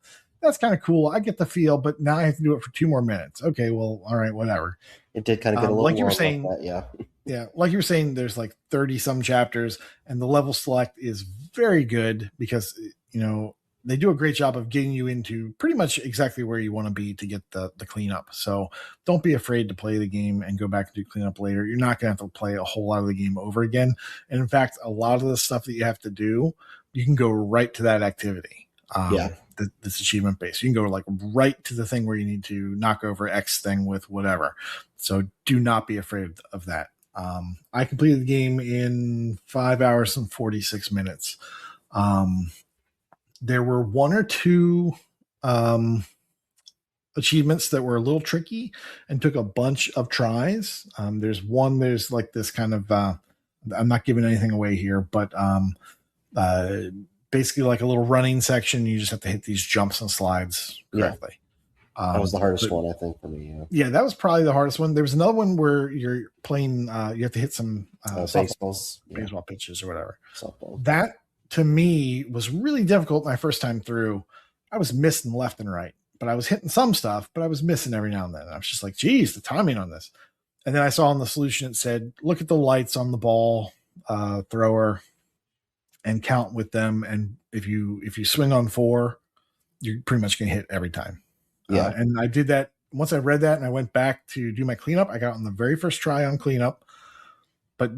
Speaker 2: That's kind of cool. I get the feel, but now I have to do it for 2 more minutes. Okay, well, all right, whatever.
Speaker 1: It did kind of get a little
Speaker 2: like you were saying,
Speaker 1: that, yeah.
Speaker 2: Yeah, like you were saying, there's like 30 some chapters, and the level select is very good because they do a great job of getting you into pretty much exactly where you want to be to get the cleanup. So don't be afraid to play the game and go back and do cleanup later. You're not going to have to play a whole lot of the game over again. And in fact, a lot of the stuff that you have to do, you can go right to that activity. This achievement base. You can go like right to the thing where you need to knock over X thing with whatever. So do not be afraid of that. I completed the game in 5 hours and 46 minutes. There were 1 or 2 achievements that were a little tricky and took a bunch of tries. There's like this kind of, I'm not giving anything away here, but basically like a little running section. You just have to hit these jumps and slides correctly.
Speaker 1: That was the hardest one, I think, for me.
Speaker 2: Yeah, that was probably the hardest one. There was another one where you're playing, you have to hit some baseball pitches or whatever. Softball. That, to me, was really difficult my first time through. I was missing left and right, but I was hitting some stuff, but I was missing every now and then. And I was just like, geez, the timing on this. And then I saw on the solution, it said, look at the lights on the ball thrower and count with them. And if you swing on 4, you're pretty much going to hit every time. Yeah. And I did that. Once I read that and I went back to do my cleanup, I got on the very first try on cleanup. But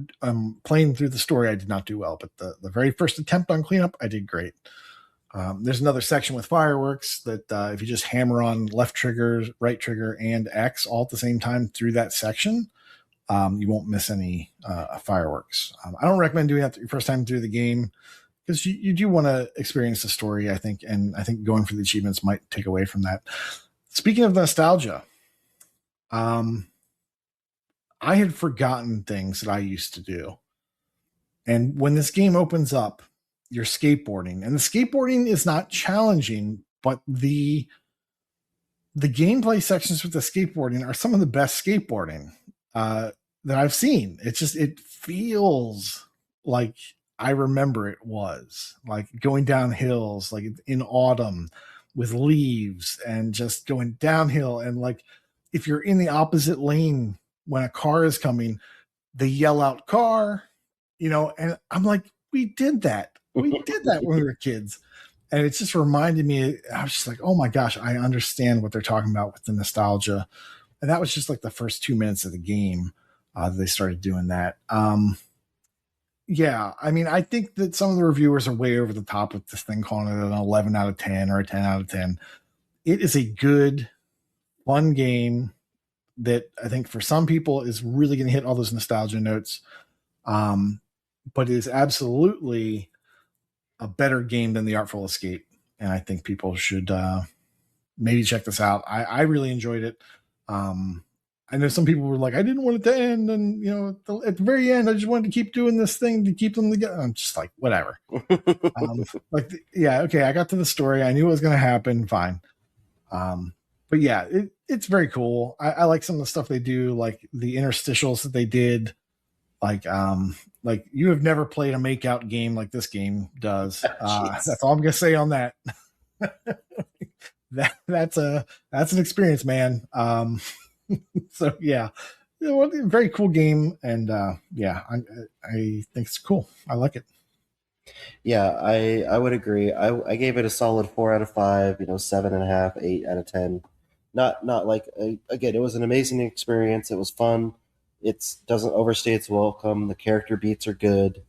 Speaker 2: playing through the story, I did not do well. But the very first attempt on cleanup, I did great. There's another section with fireworks that if you just hammer on left trigger, right trigger, and X all at the same time through that section, you won't miss any fireworks. I don't recommend doing that your first time through the game because you do want to experience the story, I think. And I think going for the achievements might take away from that. Speaking of nostalgia, I had forgotten things that I used to do. And when this game opens up, you're skateboarding. And the skateboarding is not challenging, but the gameplay sections with the skateboarding are some of the best skateboarding that I've seen. It feels like I remember it was. Like going down hills, like in autumn with leaves and just going downhill. And like if you're in the opposite lane when a car is coming, they yell out car, and I'm like, we did that. We did that when we were kids. And it just reminded me, I was just like, oh my gosh, I understand what they're talking about with the nostalgia. And that was just like the first 2 minutes of the game. They started doing that. Yeah, I mean, I think that some of the reviewers are way over the top with this thing, calling it an 11 out of 10 or a 10 out of 10. It is a good, fun game that I think for some people is really going to hit all those nostalgia notes. But it is absolutely a better game than The Artful Escape. And I think people should maybe check this out. I really enjoyed it. I know some people were like, I didn't want it to end. And, at the very end, I just wanted to keep doing this thing to keep them together. I'm just like, whatever. Okay, I got to the story. I knew it was going to happen. Fine. But yeah, it's very cool. I like some of the stuff they do, like the interstitials that they did. Like you have never played a makeout game like this game does. That's all I'm going to say on that. That's an experience, man. So yeah, very cool game, and I think it's cool. I like it.
Speaker 1: Yeah, I would agree. I gave it a solid 4 out of 5. 7.5, 8 out of 10. Not like again, it was an amazing experience. It was fun. It doesn't overstay its welcome. The character beats are good.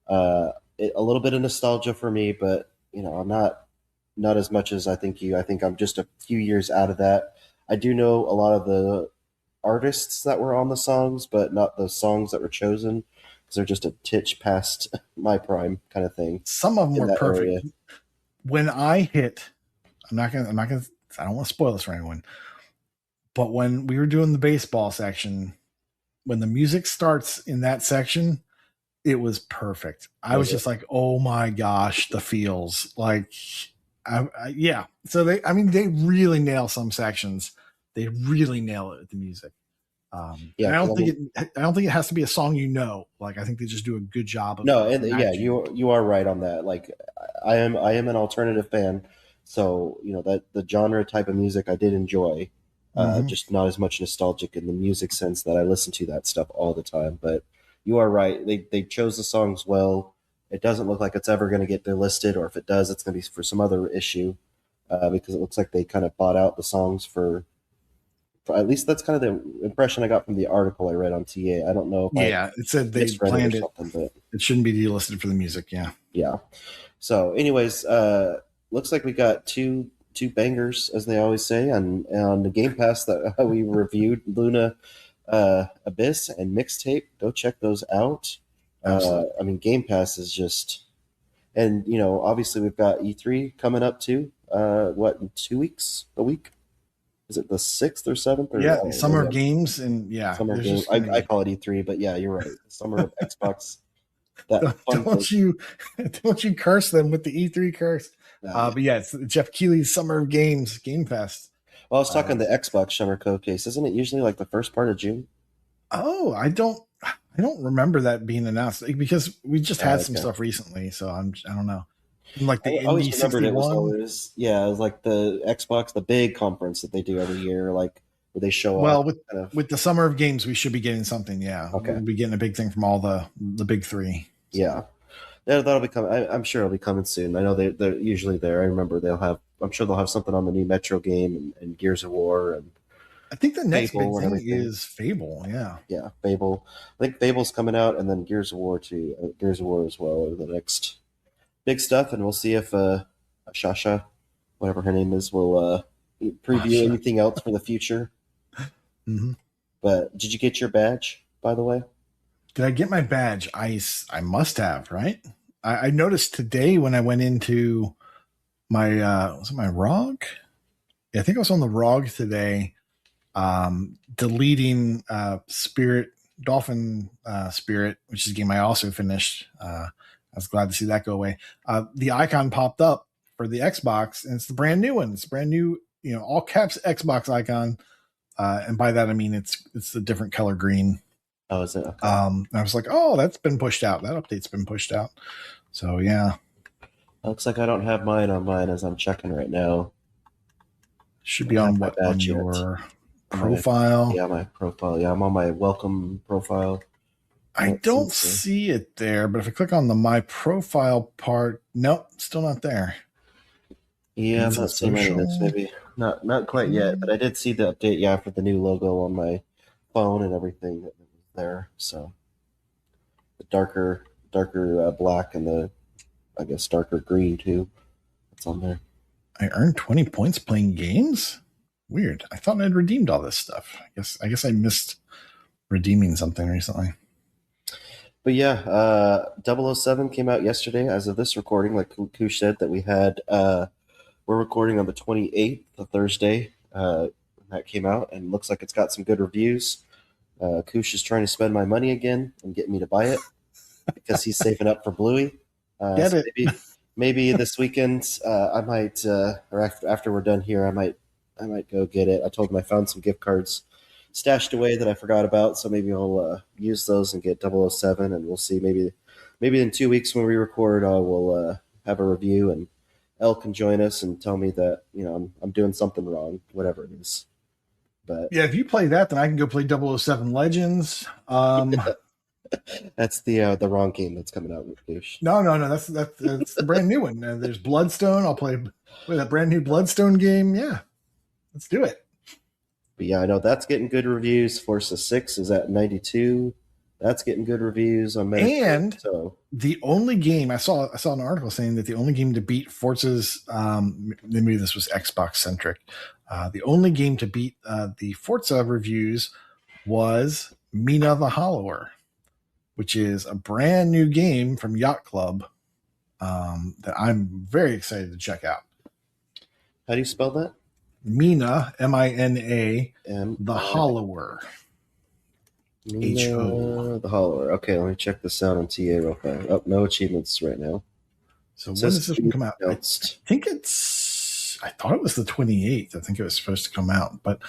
Speaker 1: A little bit of nostalgia for me, but I'm not as much as I think you. I think I'm just a few years out of that. I do know a lot of the artists that were on the songs, but not the songs that were chosen because they're just a titch past my prime kind of thing
Speaker 2: Some of them
Speaker 1: in
Speaker 2: were
Speaker 1: that
Speaker 2: perfect.
Speaker 1: area.
Speaker 2: When I hit, I'm not gonna, I don't want to spoil this for anyone, but when we were doing the baseball section, when the music starts in that section, it was perfect. I was just like, oh my gosh, the feels like, yeah. So they really nail some sections. They really nail it with the music.
Speaker 1: Yeah,
Speaker 2: and I don't think it has to be a song. Like, I think they just do a good job of
Speaker 1: no, and yeah,
Speaker 2: matching.
Speaker 1: you are right on that. Like, I am an alternative fan, so that the genre type of music I did enjoy, just not as much nostalgic in the music sense that I listen to that stuff all the time. But you are right; they chose the songs well. It doesn't look like it's ever going to get delisted, or if it does, it's going to be for some other issue, because it looks like they kind of bought out the songs for at least that's kind of the impression I got from the article I read on TA. I don't know if I
Speaker 2: Yeah, it said they
Speaker 1: misread it or
Speaker 2: planned it.
Speaker 1: something, but
Speaker 2: It shouldn't be delisted for the music. Yeah.
Speaker 1: yeah. So, anyways, looks like we got two bangers, as they always say, on the Game Pass that we reviewed: Luna, Abyss, and Mixtape. Go check those out.
Speaker 2: Absolutely.
Speaker 1: I mean, Game Pass is just, and obviously we've got E3 coming up too. What, in 2 weeks? A week? Is it the 6th or 7th? Or
Speaker 2: Yeah, Summer of Games, and
Speaker 1: Summer
Speaker 2: there's
Speaker 1: game.
Speaker 2: just
Speaker 1: I call it E3, but yeah, you're right. Summer of Xbox. That fun thing.
Speaker 2: don't you don't you curse them with the E3 curse. But yeah, it's Jeff Keighley's Summer of Games Game Fest.
Speaker 1: Well, I was talking the Xbox Summer Showcase. Isn't it usually like the first part of June?
Speaker 2: Oh, I don't remember that being announced because we just had some
Speaker 1: Okay.
Speaker 2: stuff recently, so I don't know. Like the
Speaker 1: I always
Speaker 2: Indie
Speaker 1: remembered it was
Speaker 2: 61.
Speaker 1: always, yeah, it was like the Xbox, the big conference that they do every year, like where they show off.
Speaker 2: Well, with the Summer of Games, we should be getting something. Yeah,
Speaker 1: Okay.
Speaker 2: we'll be getting a big thing from all the big three. So.
Speaker 1: Yeah, that'll be coming. I'm sure it'll be coming soon. I know they're usually there. I remember they'll have. I'm sure they'll have something on the new Metro game and Gears of War and
Speaker 2: I think the next
Speaker 1: Fable
Speaker 2: big
Speaker 1: and
Speaker 2: thing
Speaker 1: everything.
Speaker 2: is Fable. Yeah.
Speaker 1: Yeah, Fable. I think Fable's coming out, and then Gears of War too. Gears of War as well are the next big stuff, and we'll see if Shasha, whatever her name is, will preview anything else for the future.
Speaker 2: Mm-hmm.
Speaker 1: But did you get your badge, by the way?
Speaker 2: Did I get my badge? I must have, right? I noticed today when I went into my was it my ROG? Yeah, I think I was on the ROG today, deleting Dolphin Spirit, which is a game I also finished. I was glad to see that go away. The icon popped up for the Xbox, and it's the brand new one. It's brand new, all caps Xbox icon. And by that I mean it's the different color green.
Speaker 1: Oh, is it? Okay.
Speaker 2: I was like, oh, that's been pushed out. That update's been pushed out. So yeah.
Speaker 1: Looks like I don't have mine on mine as I'm checking right now.
Speaker 2: Should be on what, on your profile?
Speaker 1: Yeah, my profile. Yeah, I'm on my welcome profile.
Speaker 2: I don't see it there, but if I click on the my profile part, nope, still not there.
Speaker 1: Yeah, I'm not seeing any of this. Maybe not quite yet, but I did see the update. Yeah, for the new logo on my phone and everything that was there. So the darker black and the, I guess, darker green too. It's on there.
Speaker 2: I earned 20 points playing games. Weird. I thought I'd redeemed all this stuff. I guess I missed redeeming something recently.
Speaker 1: But yeah, 007 came out yesterday as of this recording, like Koosh said, that we had. We're recording on the 28th, the Thursday. That came out, and looks like it's got some good reviews. Koosh is trying to spend my money again and get me to buy it because he's saving up for Bluey.
Speaker 2: Get it.
Speaker 1: Maybe this weekend I might, or after we're done here, I might go get it. I told him I found some gift cards stashed away that I forgot about, so maybe I'll use those and get 007, and we'll see. Maybe in 2 weeks when we record, we'll have a review, and Elle can join us and tell me that I'm doing something wrong, whatever it is. But
Speaker 2: yeah, if you play that, then I can go play 007 Legends.
Speaker 1: That's the wrong game that's coming out with Koosh.
Speaker 2: No, that's the brand new one. There's Bloodstone. I'll play that brand new Bloodstone game. Yeah, let's do it.
Speaker 1: But yeah, I know that's getting good reviews. Forza 6 is at 92. That's getting good reviews on Metacritic.
Speaker 2: And
Speaker 1: So
Speaker 2: the only game I saw an article saying that the only game to beat Forza's maybe this was Xbox centric. The only game to beat the Forza reviews was Mina the Hollower, which is a brand new game from Yacht Club that I'm very excited to check out.
Speaker 1: how do you spell that?
Speaker 2: Mina, Mina,
Speaker 1: M
Speaker 2: the Hollower. H-O.
Speaker 1: The Hollower. Okay, let me check this out on TA real fast. Oh, no achievements right now.
Speaker 2: So when does this one come out? I think I thought it was the 28th. I think it was supposed to come out, but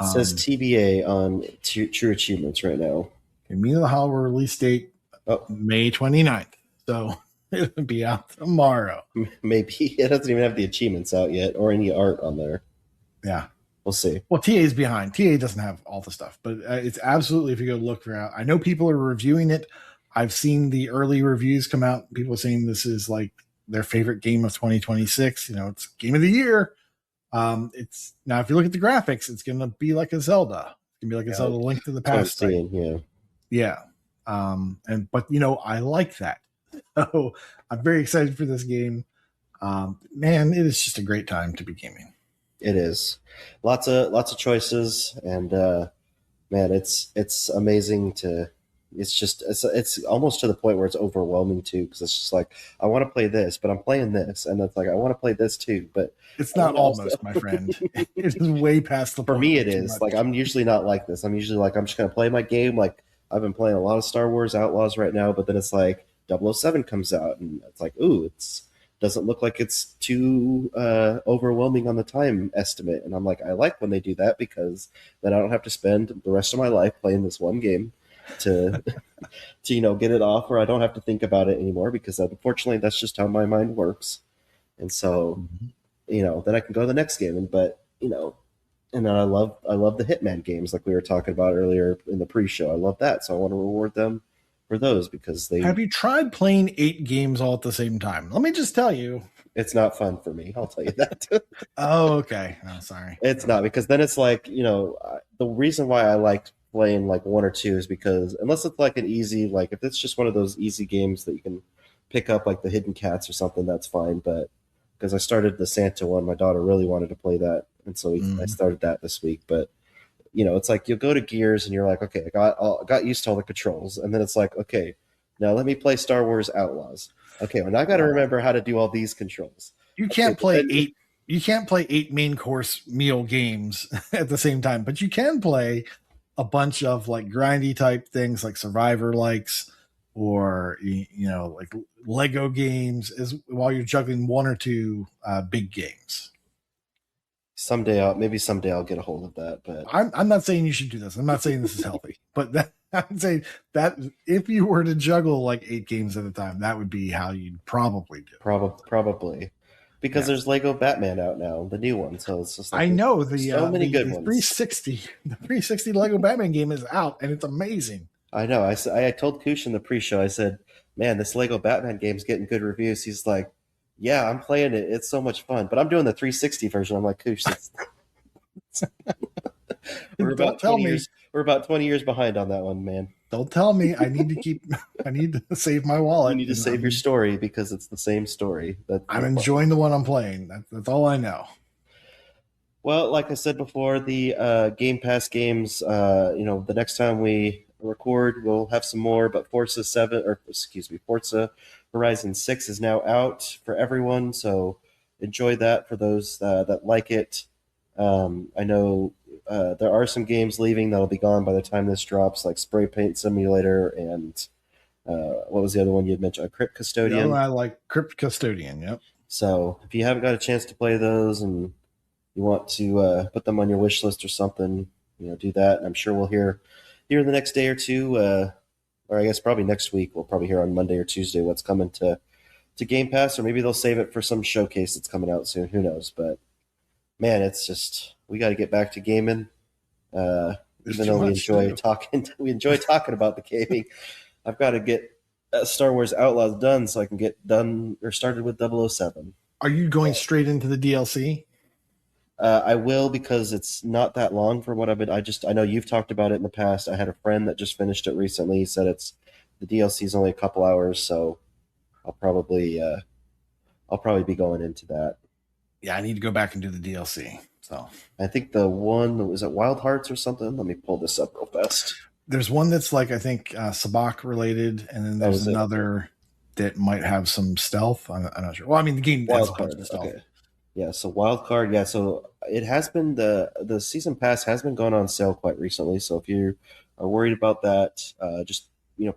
Speaker 1: it says TBA on True Achievements right now.
Speaker 2: Mina the Hollower release date May 29th. So it'll be out tomorrow.
Speaker 1: Maybe it doesn't even have the achievements out yet or any art on there.
Speaker 2: Yeah.
Speaker 1: We'll see.
Speaker 2: Well, TA is behind. TA doesn't have all the stuff, but it's absolutely, if you go look for it. I know people are reviewing it. I've seen the early reviews come out. People saying this is like their favorite game of 2026. It's game of the year. It's now, if you look at the graphics, it's going to be like a Zelda. It's going to be like a Zelda Link to the Past. Yeah. But I like that. So I'm very excited for this game. Man, it is just a great time to be gaming.
Speaker 1: It is lots of choices, and man, it's amazing to. It's almost to the point where it's overwhelming too, because it's just like, I want to play this, but I'm playing this, and it's like, I want to play this too, but
Speaker 2: it's not almost, my friend. It is way past the point.
Speaker 1: For me, it is like, I'm usually not like this. I'm usually like, I'm just gonna play my game. Like, I've been playing a lot of Star Wars Outlaws right now, but then it's like 007 comes out, and it's like, ooh, it's doesn't look like it's too overwhelming on the time estimate. And I'm like, I like when they do that, because then I don't have to spend the rest of my life playing this one game to get it off, or I don't have to think about it anymore, because unfortunately that's just how my mind works. And so, then I can go to the next game. And then I love the Hitman games, like we were talking about earlier in the pre-show. I love that. So I want to reward them for those, because they
Speaker 2: have you tried playing 8 games all at the same time? Let me just tell you,
Speaker 1: it's not fun for me. I'll tell you that.
Speaker 2: Oh, okay. Oh, sorry.
Speaker 1: It's not, because then it's like, the reason why I like playing like 1 or 2 is because, unless it's like an easy, like if it's just one of those easy games that you can pick up, like the Hidden Cats or something, that's fine. But because I started the Santa one, my daughter really wanted to play that, and so I started that this week. But it's like, you'll go to Gears and you're like, okay, I got used to all the controls, and then it's like, okay, now let me play Star Wars Outlaws. Okay, well, now I got to remember how to do all these controls.
Speaker 2: You can't play 8. You can't play 8 main course meal games at the same time, but you can play a bunch of like grindy type things, like Survivor likes, or like Lego games, while you're juggling 1 or 2 big games.
Speaker 1: Someday I'll get a hold of that. But
Speaker 2: I'm not saying you should do this. I'm not saying this is healthy, but I'm saying that if you were to juggle like 8 games at a time, that would be how you'd probably do.
Speaker 1: Probably. Because there's Lego Batman out now, the new one. So it's just like,
Speaker 2: I know
Speaker 1: so many good ones.
Speaker 2: 360, the 360 Lego Batman game is out, and it's amazing.
Speaker 1: I know. I told Koosh in the pre-show, I said, man, this Lego Batman game's getting good reviews. He's like, yeah, I'm playing it. It's so much fun. But I'm doing the 360 version. I'm like, Koosh, we're about 20 years behind on that one, man.
Speaker 2: Don't tell me. I need to save my wallet.
Speaker 1: You need to save your story, because it's the same story.
Speaker 2: I'm enjoying the one I'm playing. That's all I know.
Speaker 1: Well, like I said before, the Game Pass games, the next time we record, we'll have some more, but Forza Horizon 6 is now out for everyone, so enjoy that for those that like it. I know there are some games leaving that'll be gone by the time this drops, like Spray Paint Simulator and what was the other one you had mentioned? Crypt Custodian.
Speaker 2: I like Crypt Custodian, yep.
Speaker 1: So if you haven't got a chance to play those and you want to put them on your wish list or something, do that. And I'm sure we'll hear in the next day or two, or I guess probably next week, we'll probably hear on Monday or Tuesday what's coming to Game Pass, or maybe they'll save it for some showcase that's coming out soon. Who knows? But man, it's just, we got to get back to gaming. Even though we enjoy talking about the gaming, I've got to get Star Wars Outlaws done so I can get done or started with 007.
Speaker 2: Are you going straight into the DLC?
Speaker 1: I will because it's not that long for what I've been. I know you've talked about it in the past. I had a friend that just finished it recently. He said the DLC is only a couple hours, so I'll probably uh, I'll probably be going into that.
Speaker 2: Yeah, I need to go back and do the DLC. So
Speaker 1: I think the one that was at Wild Hearts or something. Let me pull this up real fast.
Speaker 2: there's one that's like I think Sabak related, and then
Speaker 1: That
Speaker 2: there's
Speaker 1: was it. Okay.
Speaker 2: another that might have some stealth. I'm not sure. Well, I mean, the game has a
Speaker 1: Wild
Speaker 2: bunch
Speaker 1: card.
Speaker 2: of stealth.
Speaker 1: Okay. Yeah. So wild card. Yeah. So it has been the season pass has been going on sale quite recently. So if you are worried about that, just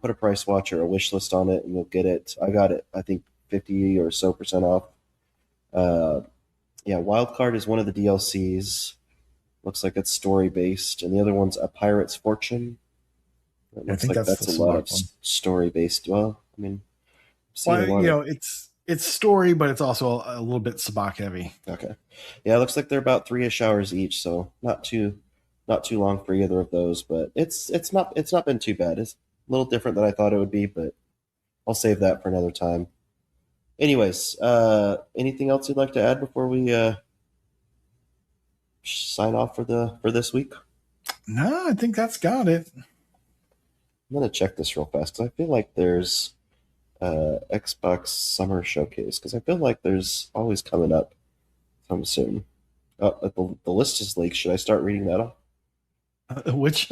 Speaker 1: put a price watch or a wish list on it, and you'll get it. I got it. I think 50 or so percent off. Uh, yeah. Wild card is one of the DLCs. Looks like it's story based, and the other one's A Pirate's Fortune. It
Speaker 2: I
Speaker 1: looks
Speaker 2: think
Speaker 1: like
Speaker 2: that's
Speaker 1: that's
Speaker 2: the
Speaker 1: a lot of
Speaker 2: Sabak one.
Speaker 1: story based. Well, I mean, I'm seeing a
Speaker 2: Well,
Speaker 1: lot of.
Speaker 2: it's story, but it's also a little bit Sabak heavy.
Speaker 1: Okay. Yeah, it looks like they're about 3-ish hours each, so not too long for either of those, but it's not been too bad. It's a little different than I thought it would be, but I'll save that for another time. Anyways, anything else you'd like to add before we sign off for this week?
Speaker 2: No, I think that's got it.
Speaker 1: I'm gonna check this real fast because I feel like there's Xbox Summer Showcase because I feel like there's always coming up soon. Oh, the list is leaked. Should I start reading that off?
Speaker 2: Which?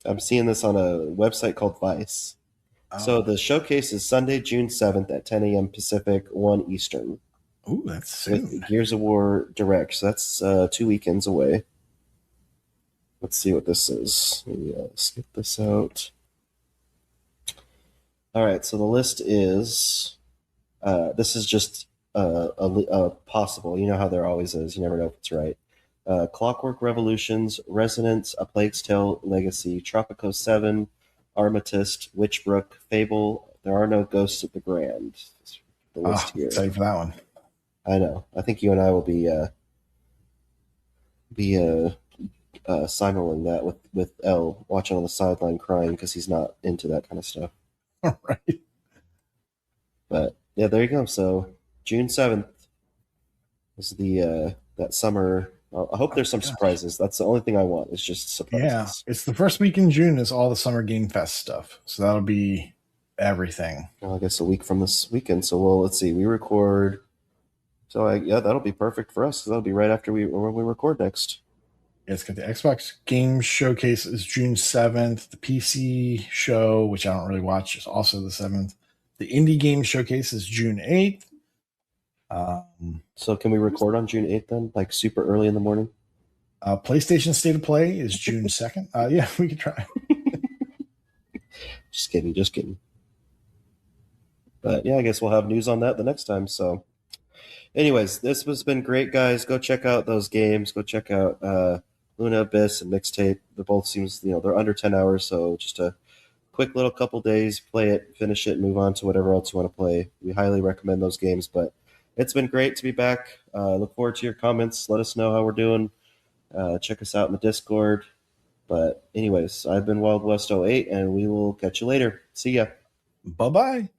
Speaker 1: I'm seeing this on a website called Vice. So
Speaker 2: Oh,
Speaker 1: the showcase is Sunday, June 7th at 10 a.m. Pacific, 1 Eastern,
Speaker 2: ooh, that's
Speaker 1: with
Speaker 2: soon.
Speaker 1: Gears of War Direct. So that's 2 weekends away. Let's see what this is. Let me skip this out. All right, so the list is this is just a possible. You know how there always is. You never know if it's right. Clockwork Revolutions, Resonance, A Plague's Tale, Legacy, Tropico 7, Armatist, Witchbrook, Fable, There Are No Ghosts at the Grand. The list
Speaker 2: Oh,
Speaker 1: here.
Speaker 2: excited for that one.
Speaker 1: I know. I think you and I will be signaling that with L watching on the sideline crying because he's not into that kind of stuff.
Speaker 2: All right.
Speaker 1: But yeah, there you go. So June 7th is the that summer. I hope
Speaker 2: Oh
Speaker 1: there's some
Speaker 2: gosh.
Speaker 1: surprises. That's the only thing I want. Is just
Speaker 2: Yeah,
Speaker 1: surprises.
Speaker 2: it's the first week in June. Is all the Summer Game Fest stuff. So that'll be everything.
Speaker 1: Well, I guess a week from this weekend. So let's see. We record. So yeah, that'll be perfect for us. 'Cause that'll be right after when we record next.
Speaker 2: It's got the Xbox Game Showcase is June 7th. The PC show, which I don't really watch, is also the 7th. The Indie Game Showcase is June 8th.
Speaker 1: So can we record on June 8th then, like super early in the morning?
Speaker 2: PlayStation State of Play is June 2nd. Yeah, we could try.
Speaker 1: Just kidding, just kidding. But yeah, I guess we'll have news on that the next time. So, anyways, this has been great, guys. Go check out those games. Go check out Luna Abyss and Mixtape. They both seems they're under 10 hours, so just a quick little couple days, play it, finish it, move on to whatever else you want to play. We highly recommend those games. But it's been great to be back. Look forward to your comments. Let us know how we're doing. Check us out in the Discord. But anyways, I've been Wild West '08, and we will catch you later. See ya.
Speaker 2: Bye bye.